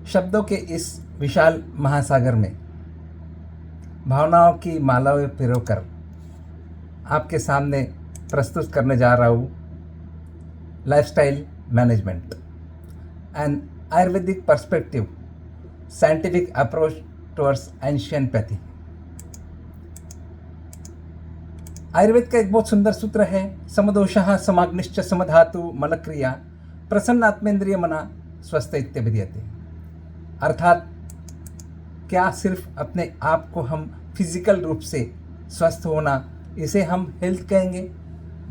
शब्दों के इस विशाल महासागर में भावनाओं की मालाएं पिरोकर आपके सामने प्रस्तुत करने जा रहा हूँ lifestyle management and Ayurvedic perspective scientific approach towards ancient pathy. Ayurveda का एक बहुत सुंदर सूत्र है, समदोषः समाग्निश्च समधातु मलक्रिया प्रसन्नात्मेंद्रिय मना स्वस्थ इत्यभिधीयते। अर्थात क्या सिर्फ अपने आप को हम फिजिकल रूप से स्वस्थ होना इसे हम हेल्थ कहेंगे?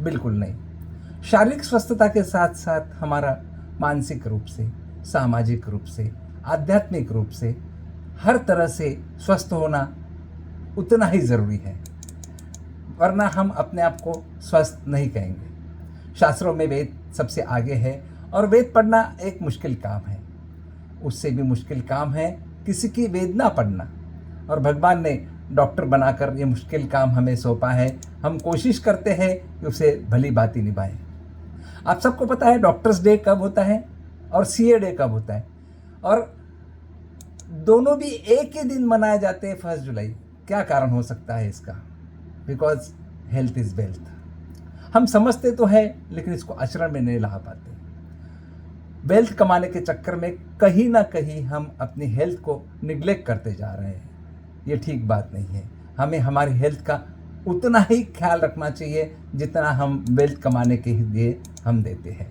बिल्कुल नहीं। शारीरिक स्वस्थता के साथ साथ हमारा मानसिक रूप से, सामाजिक रूप से, आध्यात्मिक रूप से हर तरह से स्वस्थ होना उतना ही ज़रूरी है, वरना हम अपने आप को स्वस्थ नहीं कहेंगे। शास्त्रों में वेद सबसे आगे है और वेद पढ़ना एक मुश्किल काम है। उससे भी मुश्किल काम है किसी की वेद ना पढ़ना, और भगवान ने डॉक्टर बनाकर ये मुश्किल काम हमें सौंपा है। हम कोशिश करते हैं कि उसे भली भांति निभाएं। आप सबको पता है डॉक्टर्स डे कब होता है और सीए डे कब होता है, और दोनों भी एक ही दिन मनाए जाते हैं 1 जुलाई। क्या कारण हो सकता है इसका? Because health is wealth. हम समझते तो हैं लेकिन इसको आचरण में नहीं ला पाते। वेल्थ कमाने के चक्कर में कहीं ना कहीं हम अपनी हेल्थ को निग्लेक्ट करते जा रहे हैं। ये ठीक बात नहीं है। हमें हमारी हेल्थ का उतना ही ख्याल रखना चाहिए जितना हम वेल्थ कमाने के लिए हम देते हैं।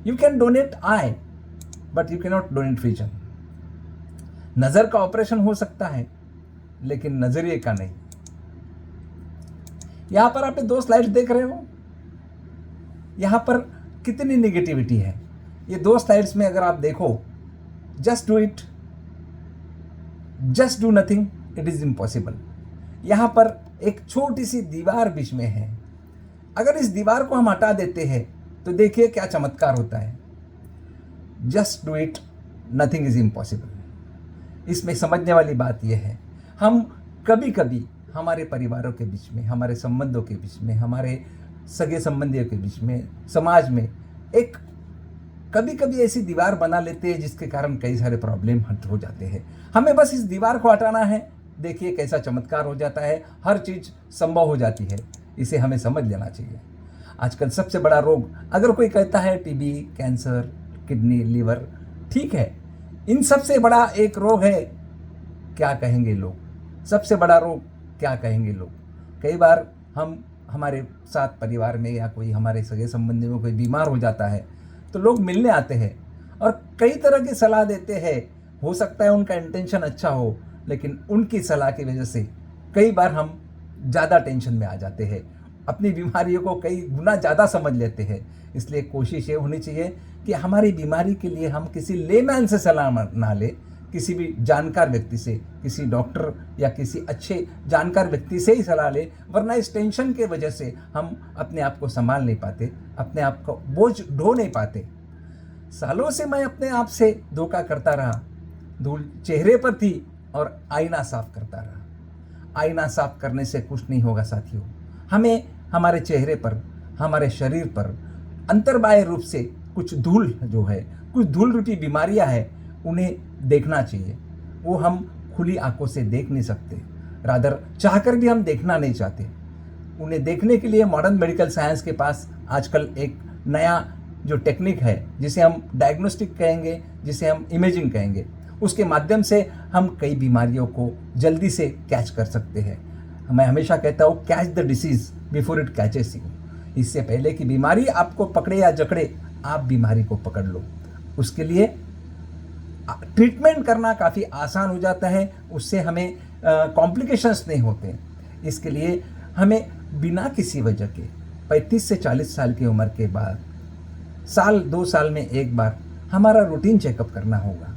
You can donate I but you can not donate vision. नज़र का ऑपरेशन हो सकता है लेकिन नज़रिए का नहीं। यहां पर आप 2 स्लाइड देख रहे हो, यहां पर कितनी निगेटिविटी है। ये 2 स्लाइड्स में अगर आप देखो, just do it, just do nothing, it is impossible. यहां पर एक छोटी सी दीवार बीच में है। अगर इस दीवार को हम हटा देते हैं तो देखिए क्या चमत्कार होता है। Just do it, nothing is impossible. इसमें समझने वाली बात यह है, हम कभी कभी हमारे परिवारों के बीच में, हमारे संबंधों के बीच में, हमारे सगे संबंधियों के बीच में, समाज में एक कभी कभी ऐसी दीवार बना लेते हैं जिसके कारण कई सारे प्रॉब्लम हट हो जाते हैं। हमें बस इस दीवार को हटाना है, देखिए कैसा चमत्कार हो जाता है, हर चीज़ संभव हो जाती है। इसे हमें समझ लेना चाहिए। आजकल सबसे बड़ा रोग, अगर कोई कहता है टीबी, कैंसर, किडनी, लीवर, ठीक है, इन सबसे बड़ा एक रोग है, क्या कहेंगे लोग? सबसे बड़ा रोग क्या कहेंगे लोग? कई बार हम हमारे साथ परिवार में या कोई हमारे सगे संबंधी में कोई बीमार हो जाता है तो लोग मिलने आते हैं और कई तरह की सलाह देते हैं। हो सकता है उनका इंटेंशन अच्छा हो, लेकिन उनकी सलाह की वजह से कई बार हम ज़्यादा टेंशन में आ जाते हैं, अपनी बीमारियों को कई गुना ज़्यादा समझ लेते हैं। इसलिए कोशिश ये होनी चाहिए कि हमारी बीमारी के लिए हम किसी लेमैन से सलाह ना लें, किसी भी जानकार व्यक्ति से, किसी डॉक्टर या किसी अच्छे जानकार व्यक्ति से ही सलाह ले, वरना इस टेंशन के वजह से हम अपने आप को संभाल नहीं पाते, अपने आप को बोझ ढो नहीं पाते। सालों से मैं अपने आप से धोखा करता रहा, धूल चेहरे पर थी और आईना साफ करता रहा। आईना साफ करने से कुछ नहीं होगा साथियों। हमें हमारे चेहरे पर, हमारे शरीर पर अंतर्बाह्य रूप से कुछ धूल जो है, कुछ धूल रूपी बीमारियां हैं, उन्हें देखना चाहिए। वो हम खुली आंखों से देख नहीं सकते, रादर चाहकर भी हम देखना नहीं चाहते। उन्हें देखने के लिए मॉडर्न मेडिकल साइंस के पास आजकल एक नया जो टेक्निक है, जिसे हम डायग्नोस्टिक कहेंगे, जिसे हम इमेजिंग कहेंगे, उसके माध्यम से हम कई बीमारियों को जल्दी से कैच कर सकते हैं। मैं हमेशा कहता हूँ, catch the disease before it catches you. इससे पहले कि बीमारी आपको पकड़े या जकड़े, आप बीमारी को पकड़ लो। उसके लिए ट्रीटमेंट करना काफ़ी आसान हो जाता है, उससे हमें कॉम्प्लिकेशंस नहीं होते। इसके लिए हमें बिना किसी वजह के 35 से 40 साल की उम्र के बाद साल 2 साल में एक बार हमारा रूटीन चेकअप करना होगा।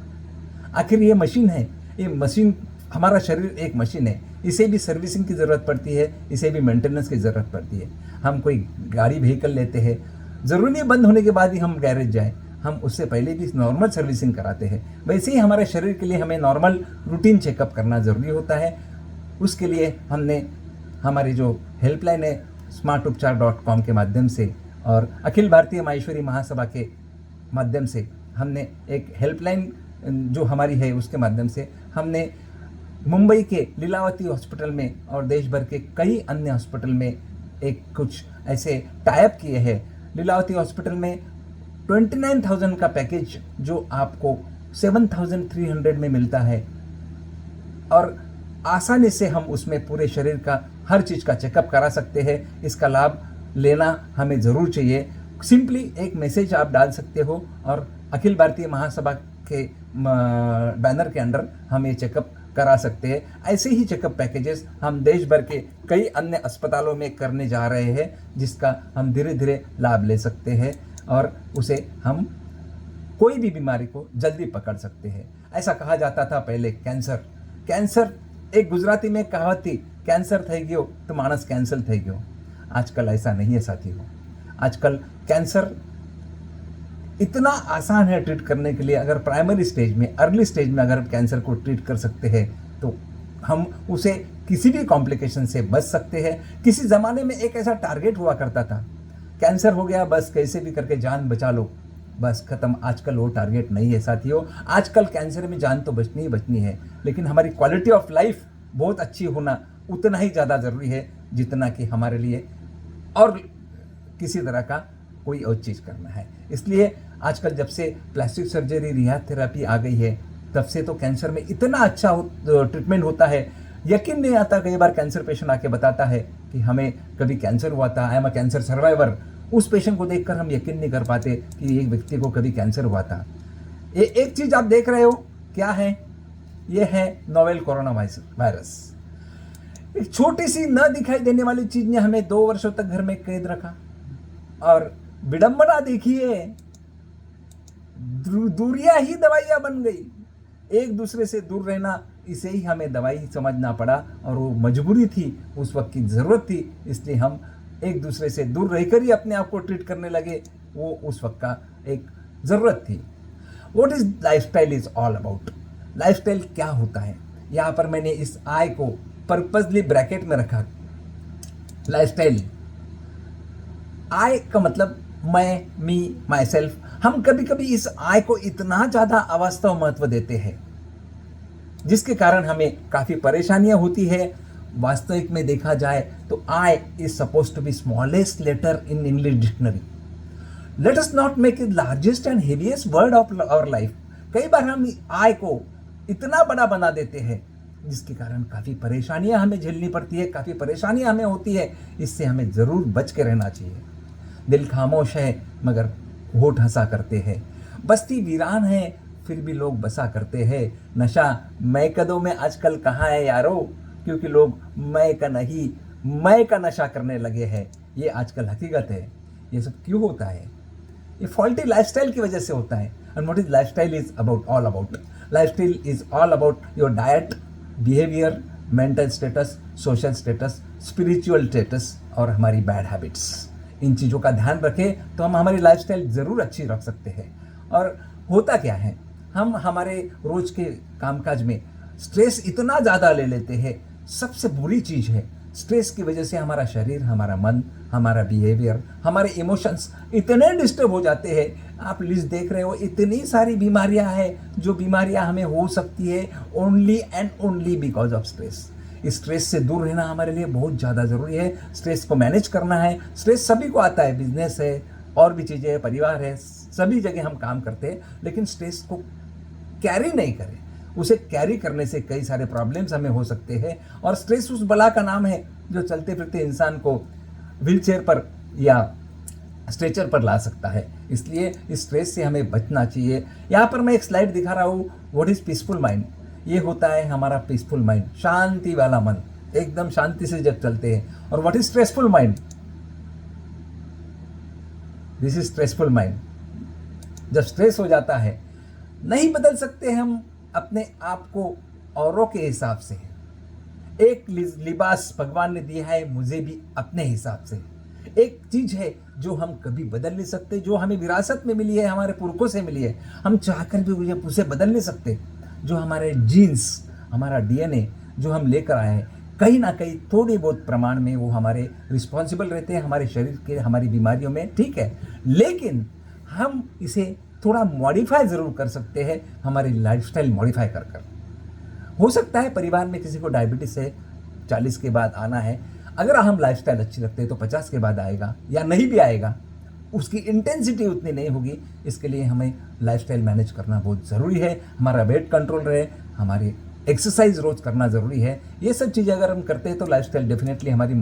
आखिर ये मशीन है, ये मशीन, हमारा शरीर एक मशीन है, इसे भी सर्विसिंग की ज़रूरत पड़ती है, इसे भी मेंटेनेंस की ज़रूरत पड़ती है। हम कोई गाड़ी व्हीकल लेते हैं, ज़रूरी नहीं बंद होने के बाद ही हम गैरेज जाएं, हम उससे पहले भी नॉर्मल सर्विसिंग कराते हैं। वैसे ही हमारे शरीर के लिए हमें नॉर्मल रूटीन चेकअप करना ज़रूरी होता है। उसके लिए हमने हमारी जो हेल्पलाइन है smartupchar.com के माध्यम से और अखिल भारतीय माहेश्वरी महासभा के माध्यम से हमने एक हेल्पलाइन जो हमारी है उसके माध्यम से हमने मुंबई के लीलावती हॉस्पिटल में और देश भर के कई अन्य हॉस्पिटल में एक कुछ ऐसे टाइप किए हैं। लीलावती हॉस्पिटल में 29,000 का पैकेज जो आपको 7,300 में मिलता है, और आसानी से हम उसमें पूरे शरीर का हर चीज़ का चेकअप करा सकते हैं। इसका लाभ लेना हमें ज़रूर चाहिए। सिंपली एक मैसेज आप डाल सकते हो और अखिल भारतीय महासभा के बैनर के अंडर हम ये चेकअप करा सकते हैं। ऐसे ही चेकअप पैकेजेस हम देश भर के कई अन्य अस्पतालों में करने जा रहे हैं, जिसका हम धीरे धीरे लाभ ले सकते हैं और उसे हम कोई भी बीमारी को जल्दी पकड़ सकते हैं। ऐसा कहा जाता था पहले, कैंसर एक गुजराती में कहावत थी, कैंसर થઈ ગયો तो मानस कैंसल થઈ ગયો। आजकल ऐसा नहीं है साथियों। आजकल कैंसर इतना आसान है ट्रीट करने के लिए। अगर प्राइमरी स्टेज में, अर्ली स्टेज में अगर कैंसर को ट्रीट कर सकते हैं तो हम उसे किसी भी कॉम्प्लिकेशन से बच सकते हैं। किसी ज़माने में एक ऐसा टारगेट हुआ करता था, कैंसर हो गया बस कैसे भी करके जान बचा लो, बस खत्म। आजकल वो टारगेट नहीं है साथियों। आजकल कैंसर में जान तो बचनी ही बचनी है, लेकिन हमारी क्वालिटी ऑफ लाइफ बहुत अच्छी होना उतना ही ज़्यादा ज़रूरी है जितना कि हमारे लिए और किसी तरह का कोई और चीज़ करना है। इसलिए आजकल जब से प्लास्टिक सर्जरी, रिहैब थेरेपी आ गई है, तब से तो कैंसर में इतना अच्छा ट्रीटमेंट होता है, यकीन नहीं आता। कई बार कैंसर पेशेंट आके बताता है कि हमें कभी कैंसर हुआ था, I am a cancer survivor. उस पेशेंट को देखकर हम यकीन नहीं कर पाते कि एक व्यक्ति को कभी कैंसर हुआ था। ये एक चीज़ आप देख रहे हो, क्या है? ये है नोवेल कोरोना वायरस। एक छोटी सी न दिखाई देने वाली चीज ने हमें 2 वर्षों तक घर में कैद रखा। और विडंबना देखिए, दूरियां ही दवाइयां बन गई। एक दूसरे से दूर रहना, इसे ही हमें दवाई समझना पड़ा, और वो मजबूरी थी, उस वक्त की ज़रूरत थी। इसलिए हम एक दूसरे से दूर रहकर ही अपने आप को ट्रीट करने लगे। वो उस वक्त का एक ज़रूरत थी। What is lifestyle is all about? Lifestyle क्या होता है? यहाँ पर मैंने इस आई को पर्पसली ब्रैकेट में रखा। लाइफस्टाइल, आई का मतलब मैं, मी, माई सेल्फ। हम कभी कभी इस आई को इतना ज़्यादा अवास्तव महत्व देते हैं, जिसके कारण हमें काफ़ी परेशानियां होती है। वास्तविक में देखा जाए तो I is suppose to be smallest letter in English dictionary. Let us not make it largest and heaviest word of our life. कई बार हम आई को इतना बड़ा बना देते हैं, जिसके कारण काफ़ी परेशानियां हमें झेलनी पड़ती है, काफ़ी परेशानियां हमें होती है। इससे हमें ज़रूर बच के रहना चाहिए। दिल खामोश है मगर होठ हंसा करते हैं, बस्ती वीरान है फिर भी लोग बसा करते हैं। नशा मैं कदों में आजकल कहाँ है यारो, क्योंकि लोग मैं का नहीं, मैं का नशा करने लगे हैं। ये आजकल हकीकत है। ये सब क्यों होता है? ये फॉल्टी लाइफस्टाइल की वजह से होता है। And what is lifestyle is about, all about? Lifestyle is all about your diet, behaviour, mental status, social status, spiritual status और हमारी बैड हैबिट्स। इन चीज़ों का ध्यान रखें तो हम हमारी लाइफस्टाइल ज़रूर अच्छी रख सकते हैं। और होता क्या है, हम हमारे रोज़ के कामकाज में स्ट्रेस इतना ज़्यादा ले लेते हैं। सबसे बुरी चीज़ है, स्ट्रेस की वजह से हमारा शरीर, हमारा मन, हमारा बिहेवियर, हमारे इमोशंस इतने डिस्टर्ब हो जाते हैं। आप लिस्ट देख रहे हो, इतनी सारी बीमारियां हैं जो बीमारियां हमें हो सकती है only and only because of stress. इस स्ट्रेस से दूर रहना हमारे लिए बहुत ज़्यादा ज़रूरी है। स्ट्रेस को मैनेज करना है। स्ट्रेस सभी को आता है, बिजनेस है और भी चीज़ें है, परिवार है, सभी जगह हम काम करते हैं, लेकिन स्ट्रेस को कैरी नहीं करें। उसे कैरी करने से कई सारे प्रॉब्लम्स हमें हो सकते हैं। और स्ट्रेस उस बला का नाम है जो चलते फिरते इंसान को व्हीलचेयर पर या स्ट्रेचर पर ला सकता है। इसलिए इस स्ट्रेस से हमें बचना चाहिए। यहाँ पर मैं एक स्लाइड दिखा रहा हूँ, व्हाट इज पीसफुल माइंड। ये होता है हमारा पीसफुल माइंड, शांति वाला मन, एकदम शांति से जब चलते हैं। और what is stressful mind? This is stressful mind. जब स्ट्रेस हो जाता है, नहीं बदल सकते हम अपने आप को औरों के हिसाब से। एक लिबास भगवान ने दिया है मुझे भी अपने हिसाब से। एक चीज है जो हम कभी बदल नहीं सकते, जो हमें विरासत में मिली है, हमारे पुरखों से मिली है, हम चाहकर भी उसे बदल नहीं सकते। जो हमारे जीन्स, हमारा डीएनए जो हम लेकर आए हैं, कहीं ना कहीं थोड़ी बहुत प्रमाण में वो हमारे रिस्पॉन्सिबल रहते हैं हमारे शरीर के, हमारी बीमारियों में, ठीक है। लेकिन हम इसे थोड़ा मॉडिफाई ज़रूर कर सकते हैं, हमारी लाइफस्टाइल मॉडिफाई कर कर। हो सकता है परिवार में किसी को डायबिटीज़ है, 40 के बाद आना है, अगर हम लाइफस्टाइल अच्छी रखते हैं तो 50 के बाद आएगा या नहीं भी आएगा, उसकी इंटेंसिटी उतनी नहीं होगी। इसके लिए हमें लाइफस्टाइल मैनेज करना बहुत ज़रूरी है, हमारा वेट कंट्रोल रहे, हमारी एक्सरसाइज रोज़ करना ज़रूरी है। ये सब चीज़ें अगर हम करते हैं तो लाइफस्टाइल डेफिनेटली हमारी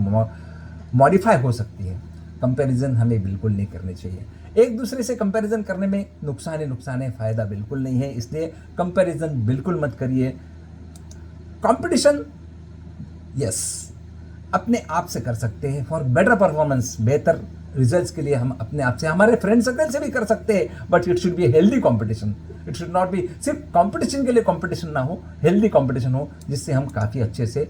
मॉडिफाई हो सकती है। कंपैरिजन हमें बिल्कुल नहीं करनी चाहिए। एक दूसरे से कंपैरिजन करने में नुकसान ही नुकसान है, फ़ायदा बिल्कुल नहीं है, इसलिए कंपैरिजन बिल्कुल मत करिए। कंपटीशन यस अपने आप से कर सकते हैं फॉर बेटर परफॉर्मेंस, बेहतर रिजल्ट्स के लिए हम अपने आप से, हमारे फ्रेंड सर्कल से भी कर सकते हैं, but it should be healthy competition. It should not be सिर्फ कंपटीशन के लिए कंपटीशन ना हो, हेल्दी कंपटीशन हो जिससे हम काफ़ी अच्छे से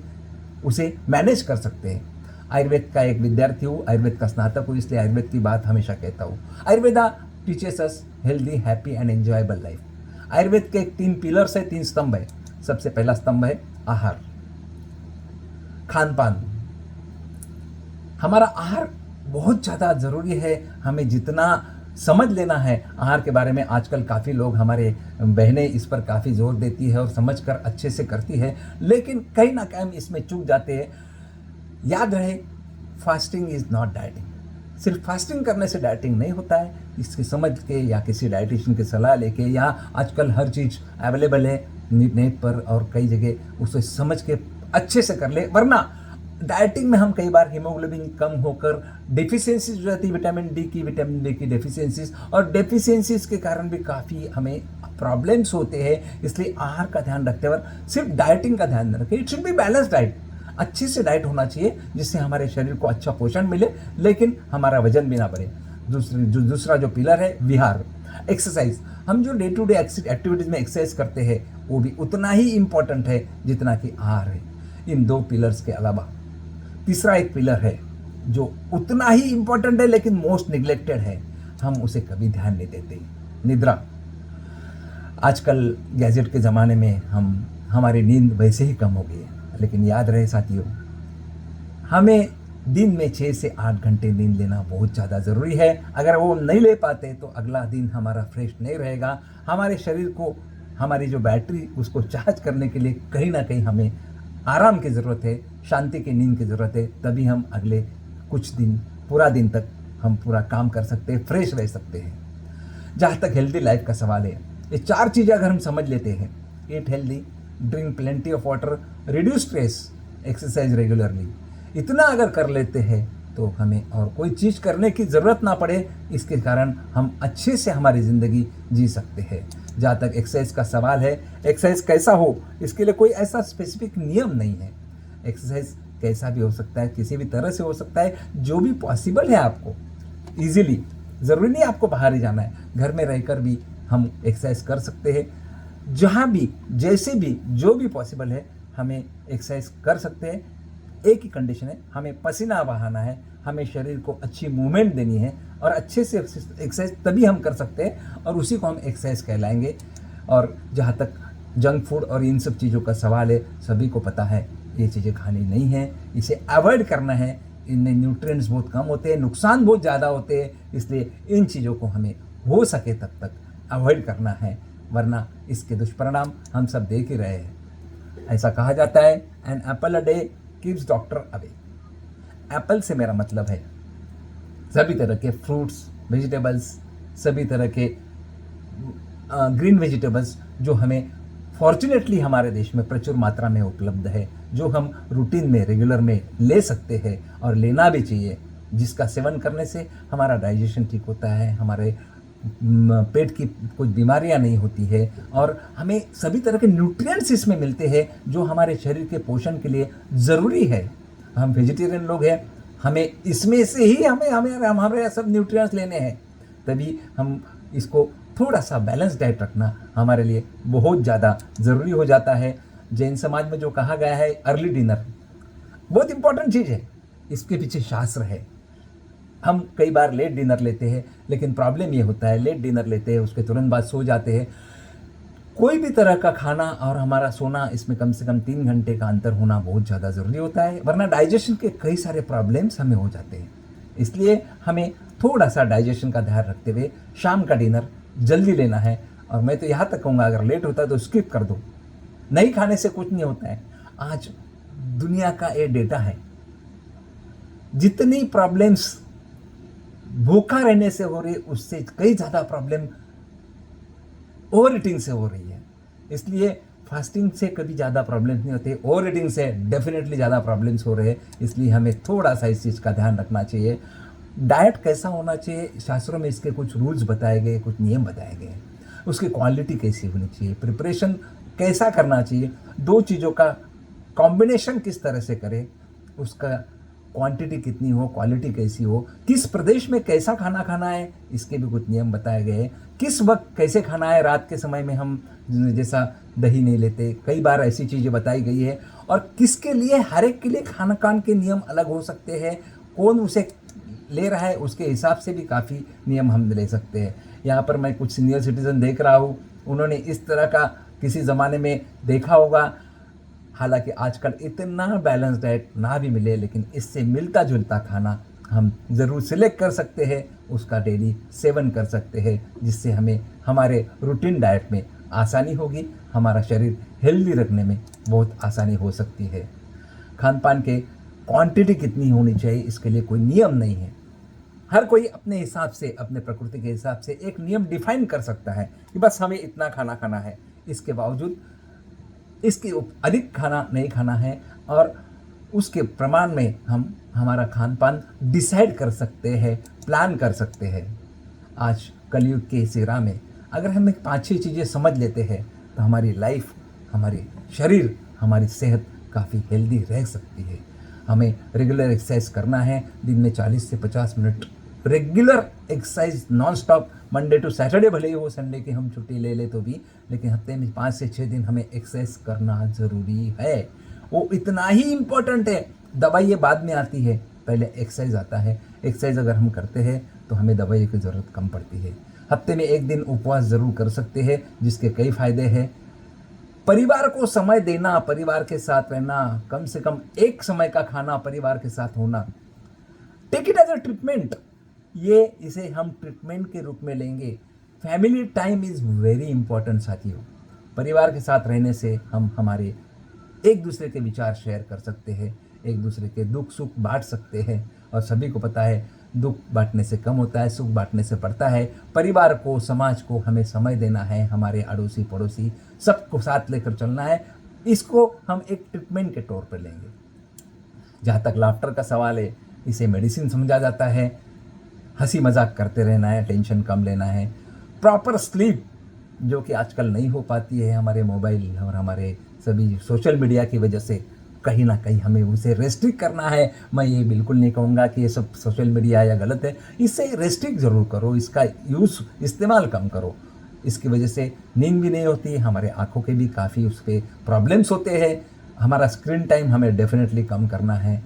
उसे मैनेज कर सकते हैं। आयुर्वेद का एक विद्यार्थी हूँ, आयुर्वेद का स्नातक हूँ, इसलिए आयुर्वेद की बात हमेशा कहता हूँ। Ayurveda teaches us healthy, happy and enjoyable life. Ayurveda के 3 पिलर्स है, 3 स्तंभ है। सबसे पहला स्तंभ है आहार, खान पान। हमारा आहार बहुत ज़्यादा ज़रूरी है, हमें जितना समझ लेना है आहार के बारे में। आजकल काफ़ी लोग, हमारे बहनें इस पर काफ़ी जोर देती है और समझ कर अच्छे से करती है, लेकिन कहीं ना कहीं इसमें चूक जाते हैं। याद रहे, फास्टिंग इज़ नॉट डाइटिंग। सिर्फ फास्टिंग करने से डाइटिंग नहीं होता है, इसके समझ के या किसी डाइटिशियन की सलाह लेके, या आजकल हर चीज़ अवेलेबल है नेट पर और कई जगह, उसे समझ के अच्छे से कर ले। वरना डाइटिंग में हम कई बार हीमोग्लोबिन कम होकर डिफिशियंसीज हो जाती है, विटामिन डी की डेफिशिएंसीज, और डेफिशिएंसीज के कारण भी काफ़ी हमें प्रॉब्लम्स होते हैं। इसलिए आहार का ध्यान रखते वक्त सिर्फ डाइटिंग का ध्यान रखें। It should be balance diet, अच्छे से डाइट होना चाहिए जिससे हमारे शरीर को अच्छा पोषण मिले, लेकिन हमारा वजन भी ना बढ़े। दूसरा जो पिलर है विहार, एक्सरसाइज। हम जो डे टू डे एक्टिविटीज़ में एक्सरसाइज करते हैं वो भी उतना ही इम्पॉर्टेंट है जितना कि आहार है। इन 2 पिलर्स के अलावा तीसरा एक पिलर है जो उतना ही इम्पॉर्टेंट है लेकिन मोस्ट निग्लेक्टेड है, हम उसे कभी ध्यान नहीं देते, निद्रा। आजकल गैजेट के ज़माने में हमारी नींद वैसे ही कम हो गई है, लेकिन याद रहे साथियों, हमें दिन में 6 से 8 घंटे नींद लेना बहुत ज़्यादा ज़रूरी है। अगर वो नहीं ले पाते तो अगला दिन हमारा फ्रेश नहीं रहेगा। हमारे शरीर को, हमारी जो बैटरी, उसको चार्ज करने के लिए कहीं ना कहीं हमें आराम की ज़रूरत है, शांति की नींद की ज़रूरत है। तभी हम अगले कुछ दिन, पूरा दिन तक हम पूरा काम कर सकते हैं, फ्रेश रह सकते हैं। जहाँ तक हेल्दी लाइफ का सवाल है, ये 4 चीज़ें अगर हम समझ लेते हैं, eat healthy, drink plenty of water, reduce stress, exercise regularly, इतना अगर कर लेते हैं तो हमें और कोई चीज़ करने की ज़रूरत ना पड़े। इसके कारण हम अच्छे से हमारी ज़िंदगी जी सकते हैं। जहाँ तक एक्सरसाइज का सवाल है, एक्सरसाइज कैसा हो, इसके लिए कोई ऐसा स्पेसिफिक नियम नहीं है। एक्सरसाइज कैसा भी हो सकता है, किसी भी तरह से हो सकता है, जो भी पॉसिबल है आपको ईजिली। ज़रूरी नहीं आपको बाहर ही जाना है, घर में रहकर भी हम एक्सरसाइज कर सकते हैं। जहाँ भी, जैसे भी, जो भी पॉसिबल है हमें एक्सरसाइज कर सकते हैं। एक ही कंडीशन है, हमें पसीना बहाना है, हमें शरीर को अच्छी मूवमेंट देनी है, और अच्छे से एक्सरसाइज तभी हम कर सकते हैं और उसी को हम एक्सरसाइज कहलाएंगे। और जहाँ तक जंक फूड और इन सब चीज़ों का सवाल है, सभी को पता है ये चीज़ें खानी नहीं है, इसे अवॉइड करना है। इनमें न्यूट्रिएंट्स बहुत कम होते हैं, नुकसान बहुत ज़्यादा होते हैं, इसलिए इन चीज़ों को हमें हो सके तब तक अवॉइड करना है, वरना इसके दुष्परिणाम हम सब देख ही रहे हैं। ऐसा कहा जाता है, an apple a day keeps doctor away. Apple से मेरा मतलब है सभी तरह के फ्रूट्स, वेजिटेबल्स, सभी तरह के ग्रीन वेजिटेबल्स जो हमें फॉर्चुनेटली हमारे देश में प्रचुर मात्रा में उपलब्ध है, जो हम रूटीन में, रेगुलर में ले सकते हैं और लेना भी चाहिए, जिसका सेवन करने से हमारा डाइजेशन ठीक होता है, हमारे पेट की कुछ बीमारियां नहीं होती है, और हमें सभी तरह के न्यूट्रिएंट्स इसमें मिलते हैं जो हमारे शरीर के पोषण के लिए ज़रूरी है। हम वेजिटेरियन लोग हैं, हमें इसमें से ही हमारे सब न्यूट्रिएंट्स लेने हैं, तभी हम इसको थोड़ा सा बैलेंस डाइट रखना हमारे लिए बहुत ज़्यादा ज़रूरी हो जाता है। जैन समाज में जो कहा गया है अर्ली डिनर, बहुत इंपॉर्टेंट चीज़ है, इसके पीछे शास्त्र है। हम कई बार लेट डिनर लेते हैं, लेकिन प्रॉब्लम ये होता है लेट डिनर लेते हैं, उसके तुरंत बाद सो जाते हैं। कोई भी तरह का खाना और हमारा सोना, इसमें कम से कम 3 घंटे का अंतर होना बहुत ज़्यादा ज़रूरी होता है, वरना डाइजेशन के कई सारे प्रॉब्लम्स हमें हो जाते हैं। इसलिए हमें थोड़ा सा डाइजेशन का ध्यान रखते हुए शाम का डिनर जल्दी लेना है। और मैं तो यहाँ तक कहूँगा, अगर लेट होता है तो स्किप कर दो, नहीं खाने से कुछ नहीं होता है। आज दुनिया का ये डेटा है, जितनी प्रॉब्लम्स भूखा रहने से हो रही है उससे कई ज़्यादा प्रॉब्लम ओवर ईटिंग से हो रही है। इसलिए फास्टिंग से कभी ज़्यादा प्रॉब्लम्स नहीं होते, ओवर ईटिंग से डेफिनेटली ज़्यादा प्रॉब्लम्स हो रहे हैं। इसलिए हमें थोड़ा सा इस चीज़ का ध्यान रखना चाहिए। डाइट कैसा होना चाहिए, शास्त्रों में इसके कुछ रूल्स बताए गए, कुछ नियम बताए गए हैं। उसकी क्वालिटी कैसी होनी चाहिए, प्रिपरेशन कैसा करना चाहिए, दो चीज़ों का कॉम्बिनेशन किस तरह से करें, उसका क्वांटिटी कितनी हो, क्वालिटी कैसी हो, किस प्रदेश में कैसा खाना खाना है, इसके भी कुछ नियम बताए गए हैं। किस वक्त कैसे खाना है, रात के समय में हम जैसा दही नहीं लेते, कई बार ऐसी चीज़ें बताई गई है। और किसके लिए, हर एक के लिए खान पान के नियम अलग हो सकते हैं। कौन उसे ले रहा है उसके हिसाब से भी काफ़ी नियम हम ले सकते हैं। यहाँ पर मैं कुछ सीनियर सिटीज़न देख रहा हूँ, उन्होंने इस तरह का किसी ज़माने में देखा होगा। हालांकि आजकल इतना बैलेंस डाइट ना भी मिले, लेकिन इससे मिलता जुलता खाना हम ज़रूर सिलेक्ट कर सकते हैं, उसका डेली सेवन कर सकते हैं, जिससे हमें हमारे रूटीन डाइट में आसानी होगी, हमारा शरीर हेल्दी रखने में बहुत आसानी हो सकती है। खान पान के क्वांटिटी कितनी होनी चाहिए, इसके लिए कोई नियम नहीं है। हर कोई अपने हिसाब से, अपने प्रकृति के हिसाब से एक नियम डिफाइन कर सकता है कि बस हमें इतना खाना खाना है, इसके बावजूद इसके अधिक खाना नहीं खाना है। और उसके प्रमाण में हम हमारा खान पान डिसाइड कर सकते हैं, प्लान कर सकते हैं। आज कलयुग के इस एरा में अगर हम एक 5-6 चीज़ें समझ लेते हैं तो हमारी लाइफ, हमारी शरीर, हमारी सेहत काफ़ी हेल्दी रह सकती है। हमें रेगुलर एक्सरसाइज करना है, दिन में 40 से 50 minute regular exercise non stop, Monday to Saturday, भले ही वो संडे की हम छुट्टी ले ले तो भी, लेकिन हफ्ते में 5 से 6 दिन हमें एक्सरसाइज करना ज़रूरी है। वो इतना ही इम्पोर्टेंट है। दवाई ये बाद में आती है, पहले एक्सरसाइज आता है। एक्सरसाइज अगर हम करते हैं तो हमें दवाई की ज़रूरत कम पड़ती है। हफ्ते में 1 दिन उपवास ज़रूर कर सकते हैं, जिसके कई फ़ायदे हैं। परिवार को समय देना, परिवार के साथ रहना, कम से कम एक समय का खाना परिवार के साथ होना, take it as a treatment. ये इसे हम ट्रीटमेंट के रूप में लेंगे। Family time is very important साथियों। परिवार के साथ रहने से हम हमारे एक दूसरे के विचार शेयर कर सकते हैं, एक दूसरे के दुख सुख बांट सकते हैं। और सभी को पता है, दुख बांटने से कम होता है, सुख बांटने से बढ़ता है। परिवार को, समाज को हमें समय देना है, हमारे अड़ोसी पड़ोसी सबको साथ लेकर चलना है। इसको हम एक ट्रीटमेंट के तौर पर लेंगे। जहाँ तक लाफ्टर का सवाल है, इसे मेडिसिन समझा जाता है। हंसी मजाक करते रहना है, टेंशन कम लेना है। प्रॉपर स्लीप जो कि आजकल नहीं हो पाती है, हमारे मोबाइल और हमारे सभी सोशल मीडिया की वजह से कहीं ना कहीं हमें उसे रेस्ट्रिक्ट करना है। मैं ये बिल्कुल नहीं कहूँगा कि ये सब सोशल मीडिया या गलत है, इससे रेस्ट्रिक्ट ज़रूर करो, इसका यूज़ इस्तेमाल कम करो। इसकी वजह से नींद भी नहीं होती, हमारे आँखों के भी काफ़ी उस पर प्रॉब्लम्स होते हैं। हमारा स्क्रीन टाइम हमें डेफिनेटली कम करना है।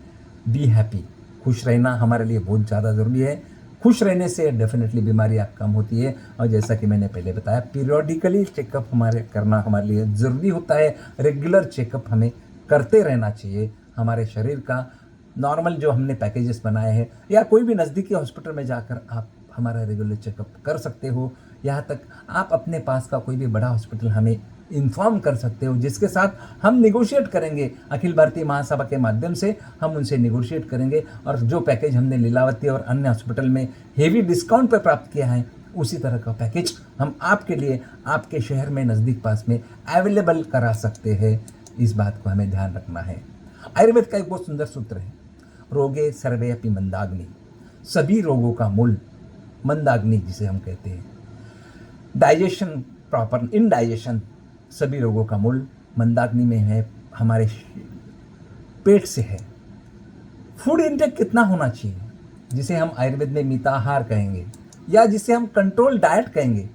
बी हैप्पी, खुश रहना हमारे लिए बहुत ज़्यादा ज़रूरी है। खुश रहने से डेफिनेटली बीमारियाँ कम होती है। और जैसा कि मैंने पहले बताया, पीरियोडिकली चेकअप हमारे करना हमारे लिए ज़रूरी होता है। रेगुलर चेकअप हमें करते रहना चाहिए। हमारे शरीर का नॉर्मल जो हमने पैकेजेस बनाए हैं, या कोई भी नज़दीकी हॉस्पिटल में जाकर आप हमारा रेगुलर चेकअप कर सकते हो। यहाँ तक आप अपने पास का कोई भी बड़ा हॉस्पिटल हमें इन्फॉर्म कर सकते हो, जिसके साथ हम निगोशिएट करेंगे। अखिल भारतीय महासभा के माध्यम से हम उनसे निगोशिएट करेंगे, और जो पैकेज हमने लीलावती और अन्य हॉस्पिटल में हेवी डिस्काउंट पर प्राप्त किया है, उसी तरह का पैकेज हम आपके लिए आपके शहर में नज़दीक पास में अवेलेबल करा सकते हैं। इस बात को हमें ध्यान रखना है। आयुर्वेद का एक बहुत सुंदर सूत्र है, रोगे सर्वे अपि मंदाग्नि। सभी रोगों का मूल मंदाग्नि जिसे हम कहते हैं, डाइजेशन प्रॉपर, इनडाइजेशन, सभी रोगों का मूल मंदाग्नि में है, हमारे पेट से है। फूड इंटेक कितना होना चाहिए, जिसे हम आयुर्वेद में मिताहार कहेंगे, या जिसे हम कंट्रोल डाइट कहेंगे।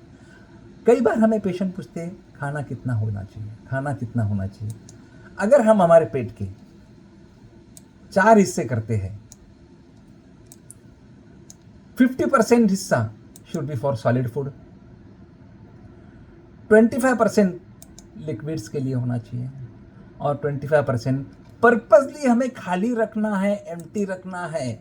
कई बार हमें पेशेंट पूछते हैं खाना कितना होना चाहिए, खाना कितना होना चाहिए। अगर हम हमारे पेट के 4 हिस्से करते हैं, 50% हिस्सा should be for solid food, 25% liquids के लिए होना चाहिए, और 25% पर्पसली हमें खाली रखना है, एम्प्टी रखना है।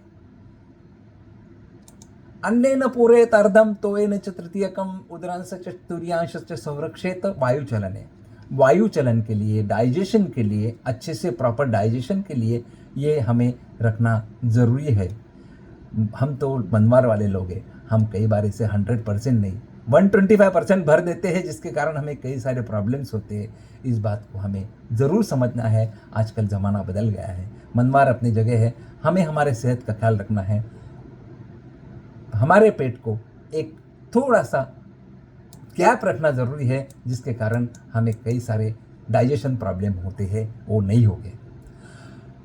अन्नेन पूरयेत अर्धम तोयेन च तृतीयकम उदरांश च तुर्यांश च संरक्षेत वायुचलने। वायुचलन के लिए, डाइजेशन के लिए, अच्छे से प्रॉपर डाइजेशन के लिए ये हमें रखना ज़रूरी है। हम तो मनमार वाले लोग हैं, हम कई बार इसे 100% नहीं 125% भर देते हैं, जिसके कारण हमें कई सारे प्रॉब्लम्स होते हैं। इस बात को हमें ज़रूर समझना है। आजकल ज़माना बदल गया है, मनमार अपनी जगह है, हमें हमारे सेहत का ख्याल रखना है। हमारे पेट को एक थोड़ा सा गैप रखना ज़रूरी है, जिसके कारण हमें कई सारे डाइजेशन प्रॉब्लम होते हैं वो नहीं होंगे।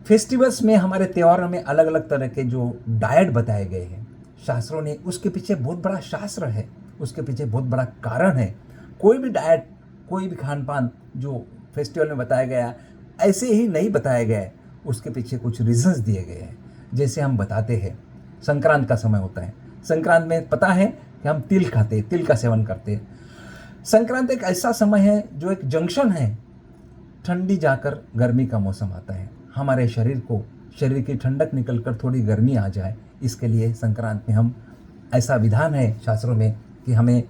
फेस्टिवल्स में, हमारे त्योहारों में अलग अलग तरह के जो डाइट बताए गए हैं शास्त्रों ने, उसके पीछे बहुत बड़ा शास्त्र है, उसके पीछे बहुत बड़ा कारण है। कोई भी डाइट, कोई भी खान पान जो फेस्टिवल में बताया गया ऐसे ही नहीं बताया गया है, उसके पीछे कुछ रीजंस दिए गए हैं। जैसे हम बताते हैं, संक्रांत का समय होता है, संक्रांत में पता है कि हम तिल खाते, तिल का सेवन करते। संक्रांत एक ऐसा समय है जो एक जंक्शन है, ठंडी जाकर गर्मी का मौसम आता है, हमारे शरीर की ठंडक निकलकर थोड़ी गर्मी आ जाए, इसके लिए संक्रांत में हम, ऐसा विधान है शास्त्रों में कि हमें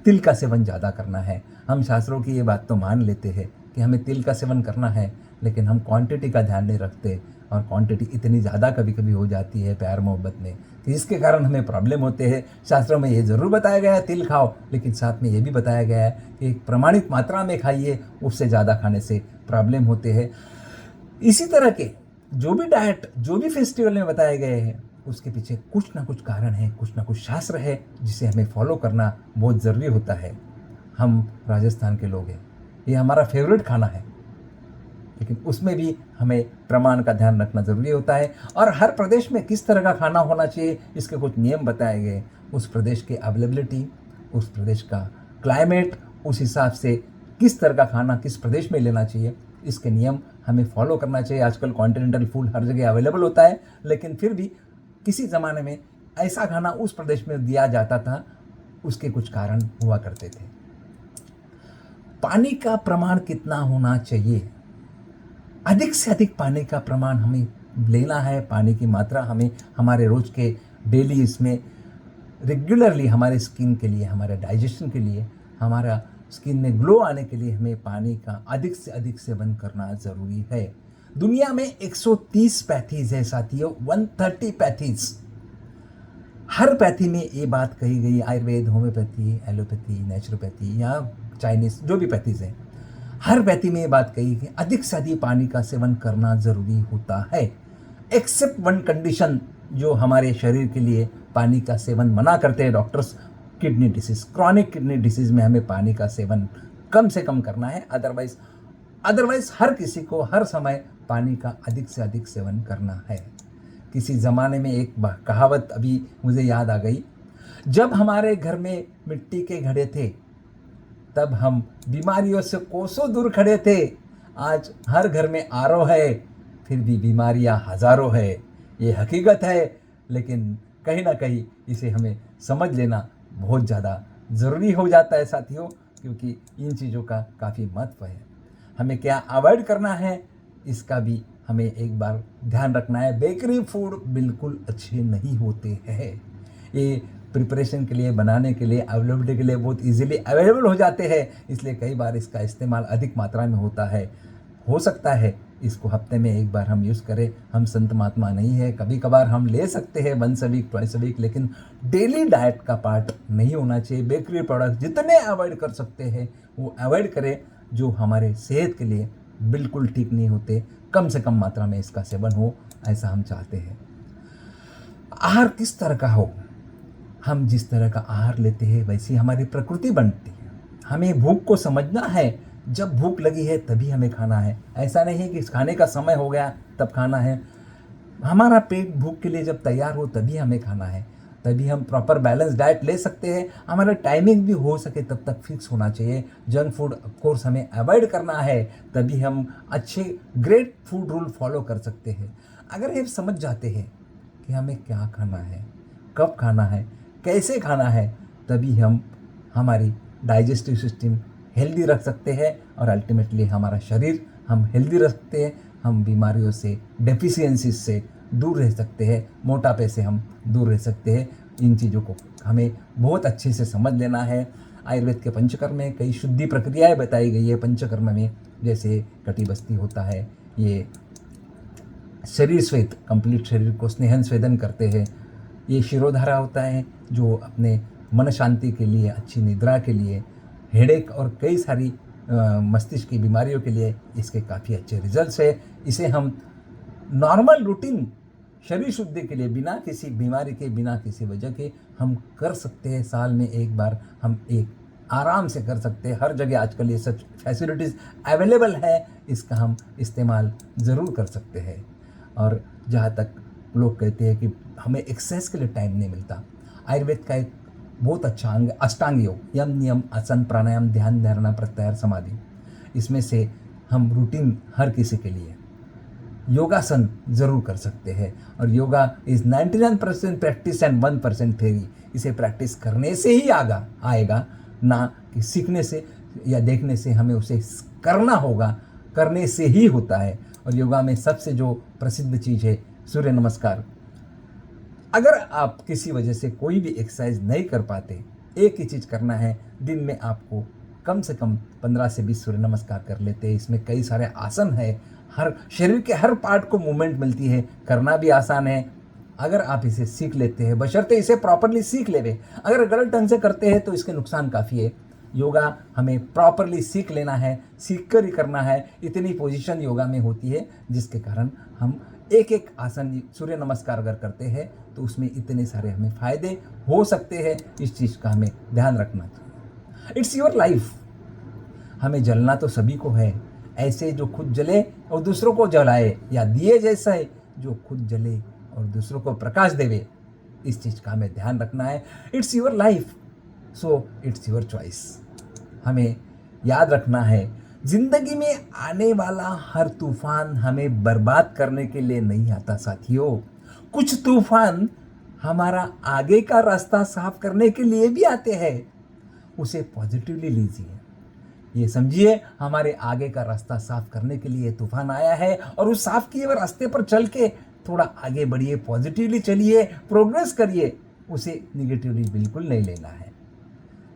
तिल का सेवन ज़्यादा करना है। हम शास्त्रों की ये बात तो मान लेते हैं कि हमें तिल का सेवन करना है, लेकिन हम क्वांटिटी का ध्यान नहीं रखते, और क्वांटिटी इतनी ज़्यादा कभी कभी हो जाती है प्यार मोहब्बत में, तो इसके कारण हमें प्रॉब्लम होते हैं। शास्त्रों में ये ज़रूर बताया गया है तिल खाओ, लेकिन साथ में ये भी बताया गया है कि एक प्रमाणित मात्रा में खाइए, उससे ज़्यादा खाने से प्रॉब्लम होते हैं। इसी तरह के जो भी डाइट, जो भी फेस्टिवल में बताए गए हैं, उसके पीछे कुछ ना कुछ कारण है, कुछ ना कुछ शास्त्र है, जिसे हमें फॉलो करना बहुत ज़रूरी होता है। हम राजस्थान के लोग हैं, ये हमारा फेवरेट खाना है, लेकिन उसमें भी हमें प्रमाण का ध्यान रखना ज़रूरी होता है। और हर प्रदेश में किस तरह का खाना होना चाहिए, इसके कुछ नियम बताए गए। उस प्रदेश की अवेलेबिलिटी, उस प्रदेश का क्लाइमेट, उस हिसाब से किस तरह का खाना किस प्रदेश में लेना चाहिए, इसके नियम हमें फॉलो करना चाहिए। आजकल कॉन्टिनेंटल फूड हर जगह अवेलेबल होता है, लेकिन फिर भी किसी ज़माने में ऐसा खाना उस प्रदेश में दिया जाता था, उसके कुछ कारण हुआ करते थे। पानी का प्रमाण कितना होना चाहिए, अधिक से अधिक पानी का प्रमाण हमें लेना है। पानी की मात्रा हमें हमारे रोज़ के डेली इसमें रेगुलरली, हमारे स्किन के लिए, हमारे डाइजेशन के लिए, हमारा स्किन में ग्लो आने के लिए हमें पानी का अधिक से अधिक सेवन करना ज़रूरी है। दुनिया में 130 पैथीज है साथियों, 130 पैथीज। हर पैथी में ये बात कही गई, आयुर्वेद, होम्योपैथी, एलोपैथी, नेचुरोपैथी या चाइनीज़, जो भी पैथीज है, हर पैथी में ये बात कही कि अधिक से अधिक पानी का सेवन करना ज़रूरी होता है। एक्सेप्ट वन कंडीशन, जो हमारे शरीर के लिए पानी का सेवन मना करते हैं doctors, kidney disease, chronic kidney disease में हमें पानी का सेवन कम से कम करना है। अदरवाइज हर किसी को हर समय पानी का अधिक से अधिक सेवन करना है। किसी ज़माने में एक कहावत अभी मुझे याद आ गई, जब हमारे घर में मिट्टी के घड़े थे, तब हम बीमारियों से कोसों दूर खड़े थे। आज हर घर में आरओ है, फिर भी बीमारियां हज़ारों है। ये हकीकत है, लेकिन कहीं ना कहीं इसे हमें समझ लेना बहुत ज़्यादा ज़रूरी हो जाता है साथियों, क्योंकि इन चीज़ों का काफ़ी महत्व है। हमें क्या अवॉइड करना है, इसका भी हमें एक बार ध्यान रखना है। बेकरी फूड बिल्कुल अच्छे नहीं होते हैं। ये प्रिपरेशन के लिए, बनाने के लिए, अवेलेबिलिटी के लिए बहुत इजीली अवेलेबल हो जाते हैं, इसलिए कई बार इसका इस्तेमाल अधिक मात्रा में होता है। हो सकता है इसको हफ्ते में एक बार हम यूज़ करें। हम संत महात्मा नहीं है, कभी कभार हम ले सकते हैं, once a week, twice a week, लेकिन डेली डाइट का पार्ट नहीं होना चाहिए। बेकरी प्रोडक्ट जितने अवॉइड कर सकते हैं वो अवॉइड करें, जो हमारे सेहत के लिए बिल्कुल ठीक नहीं होते। कम से कम मात्रा में इसका सेवन हो, ऐसा हम चाहते हैं। आहार किस तरह का हो, हम जिस तरह का आहार लेते हैं वैसी हमारी प्रकृति बनती है। हमें भूख को समझना है, जब भूख लगी है तभी हमें खाना है। ऐसा नहीं है कि खाने का समय हो गया तब खाना है। हमारा पेट भूख के लिए जब तैयार हो तभी हमें खाना है, तभी हम प्रॉपर बैलेंस डाइट ले सकते हैं। हमारा टाइमिंग भी हो सके तब तक फिक्स होना चाहिए। जंक फूड ऑफकोर्स हमें अवॉइड करना है, तभी हम अच्छे ग्रेट फूड रूल फॉलो कर सकते हैं। अगर ये समझ जाते हैं कि हमें क्या खाना है, कब खाना है, कैसे खाना है, तभी हम हमारी डाइजेस्टिव सिस्टम हेल्दी रख सकते हैं, और अल्टीमेटली हमारा शरीर हम हेल्दी रखते हैं। हम बीमारियों से, डेफिशिएंसीज से दूर रह सकते हैं, मोटापे से हम दूर रह सकते हैं। इन चीज़ों को हमें बहुत अच्छे से समझ लेना है। आयुर्वेद के पंचकर्म में कई शुद्धि प्रक्रियाएं बताई गई है पंचकर्म में, जैसे कटिबस्ती होता है, ये शरीर स्वेद, कंप्लीट शरीर को स्नेहन स्वेदन करते हैं। ये शिरोधारा होता है जो अपने मन शांति के लिए, अच्छी निद्रा के लिए, हेडेक और कई सारी मस्तिष्क की बीमारियों के लिए इसके काफ़ी अच्छे रिजल्ट्स है। इसे हम नॉर्मल रूटीन शरीर शुद्धि के लिए बिना किसी बीमारी के, बिना किसी वजह के हम कर सकते हैं। साल में एक बार हम एक आराम से कर सकते हैं। हर जगह आजकल ये सब फैसिलिटीज़ अवेलेबल है, इसका हम इस्तेमाल ज़रूर कर सकते हैं। और जहाँ तक लोग कहते हैं कि हमें एक्सरसाइज के लिए टाइम नहीं मिलता, आयुर्वेद का एक बहुत अच्छा अंग अष्टांग योग, यम नियम आसन प्राणायाम ध्यान धारणा प्रत्याहार समाधि, इसमें से हम रूटीन हर किसी के लिए योगासन ज़रूर कर सकते हैं। और yoga is 99% practice and 1% theory. इसे प्रैक्टिस करने से ही आएगा, ना कि सीखने से या देखने से। हमें उसे करना होगा, करने से ही होता है। और योगा में सबसे जो प्रसिद्ध चीज़ है सूर्य नमस्कार। अगर आप किसी वजह से कोई भी एक्सरसाइज नहीं कर पाते, एक ही चीज़ करना है, दिन में आपको कम से कम 15 से 20 सूर्य नमस्कार कर लेते हैं। इसमें कई सारे आसन है, हर शरीर के हर पार्ट को मूवमेंट मिलती है, करना भी आसान है। अगर आप इसे सीख लेते हैं, बशर्ते इसे प्रॉपरली सीख लेवे। अगर गलत ढंग से करते हैं तो इसके नुकसान काफ़ी है। योगा हमें प्रॉपरली सीख लेना है, सीख कर ही करना है। इतनी पोजीशन योगा में होती है जिसके कारण हम एक एक आसन, सूर्य नमस्कार अगर करते हैं तो उसमें इतने सारे हमें फ़ायदे हो सकते हैं। इस चीज़ का हमें ध्यान रखना चाहिए। It's your life. हमें जलना तो सभी को है, ऐसे जो खुद जले और दूसरों को जलाए, या दिए जैसा है जो खुद जले और दूसरों को प्रकाश देवे। इस चीज़ का हमें ध्यान रखना है। It's your life, so it's your choice. हमें याद रखना है, जिंदगी में आने वाला हर तूफान हमें बर्बाद करने के लिए नहीं आता साथियों। कुछ तूफान हमारा आगे का रास्ता साफ करने के लिए भी आते हैं। उसे पॉजिटिवली लीजिए। ये समझिए, हमारे आगे का रास्ता साफ करने के लिए तूफान आया है, और उस साफ किए हुए रास्ते पर चल के थोड़ा आगे बढ़िए, पॉजिटिवली चलिए, प्रोग्रेस करिए। उसे निगेटिवली बिल्कुल नहीं लेना है।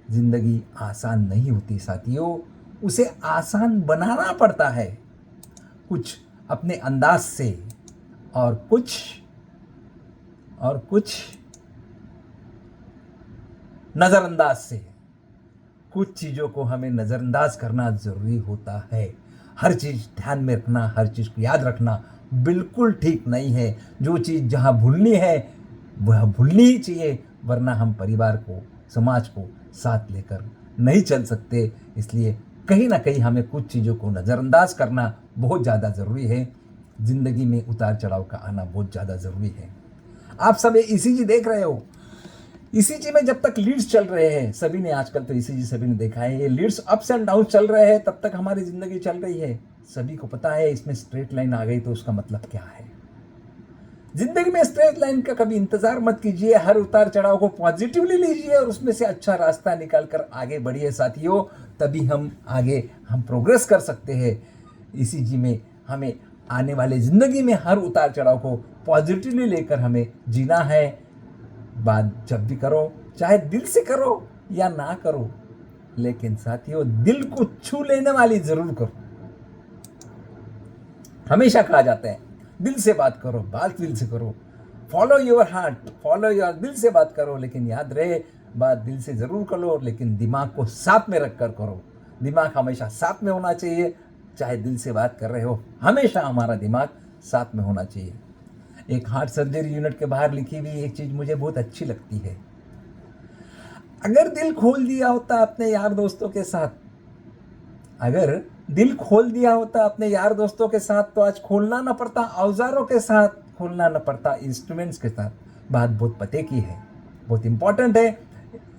जिंदगी आसान नहीं होती साथियों, उसे आसान बनाना पड़ता है, कुछ अपने अंदाज से और कुछ नज़रअंदाज से। कुछ चीज़ों को हमें नज़रअंदाज करना ज़रूरी होता है। हर चीज़ ध्यान में रखना, हर चीज़ को याद रखना बिल्कुल ठीक नहीं है। जो चीज़ जहाँ भूलनी है वह भूलनी ही चाहिए, वरना हम परिवार को, समाज को साथ लेकर नहीं चल सकते। इसलिए कहीं ना कहीं हमें कुछ चीज़ों को नज़रअंदाज करना बहुत ज़्यादा ज़रूरी है। ज़िंदगी में उतार चढ़ाव का आना बहुत ज़्यादा ज़रूरी है। आप सब ये ईसीजी देख रहे हो, ईसीजी में जब तक लीड्स चल रहे हैं, सभी ने आजकल तो ईसीजी सभी ने देखा है, ये लीड्स अप्स एंड डाउन चल रहे हैं, तब तक हमारी ज़िंदगी चल रही है। सभी को पता है इसमें स्ट्रेट लाइन आ गई तो उसका मतलब क्या है। जिंदगी में स्ट्रेट लाइन का कभी इंतजार मत कीजिए, हर उतार चढ़ाव को पॉजिटिवली लीजिए और उसमें से अच्छा रास्ता निकाल कर आगे बढ़िए साथियों। तभी हम प्रोग्रेस कर सकते हैं। ईसीजी में हमें आने वाले ज़िंदगी में हर उतार चढ़ाव को पॉजिटिवली लेकर हमें जीना है। बात जब भी करो, चाहे दिल से करो या ना करो, लेकिन साथियों दिल को छू लेने वाली जरूर करो। हमेशा कहा जाता है दिल से बात करो, बात दिल से करो, follow your heart, follow your, दिल से बात करो। लेकिन याद रहे, बात दिल से ज़रूर करो, लेकिन दिमाग को साथ में रख कर करो। दिमाग हमेशा साथ में होना चाहिए। चाहे दिल से बात कर रहे हो, हमेशा हमारा दिमाग साथ में होना चाहिए। एक हार्ट सर्जरी यूनिट के बाहर लिखी हुई एक चीज़ मुझे बहुत अच्छी लगती है। अगर दिल खोल दिया होता अपने यार दोस्तों के साथ, अगर दिल खोल दिया होता अपने यार दोस्तों के साथ, तो आज खोलना न पड़ता औजारों के साथ, खोलना न पड़ता इंस्ट्रूमेंट्स के साथ। बात बहुत पते की है, बहुत इंपॉर्टेंट है।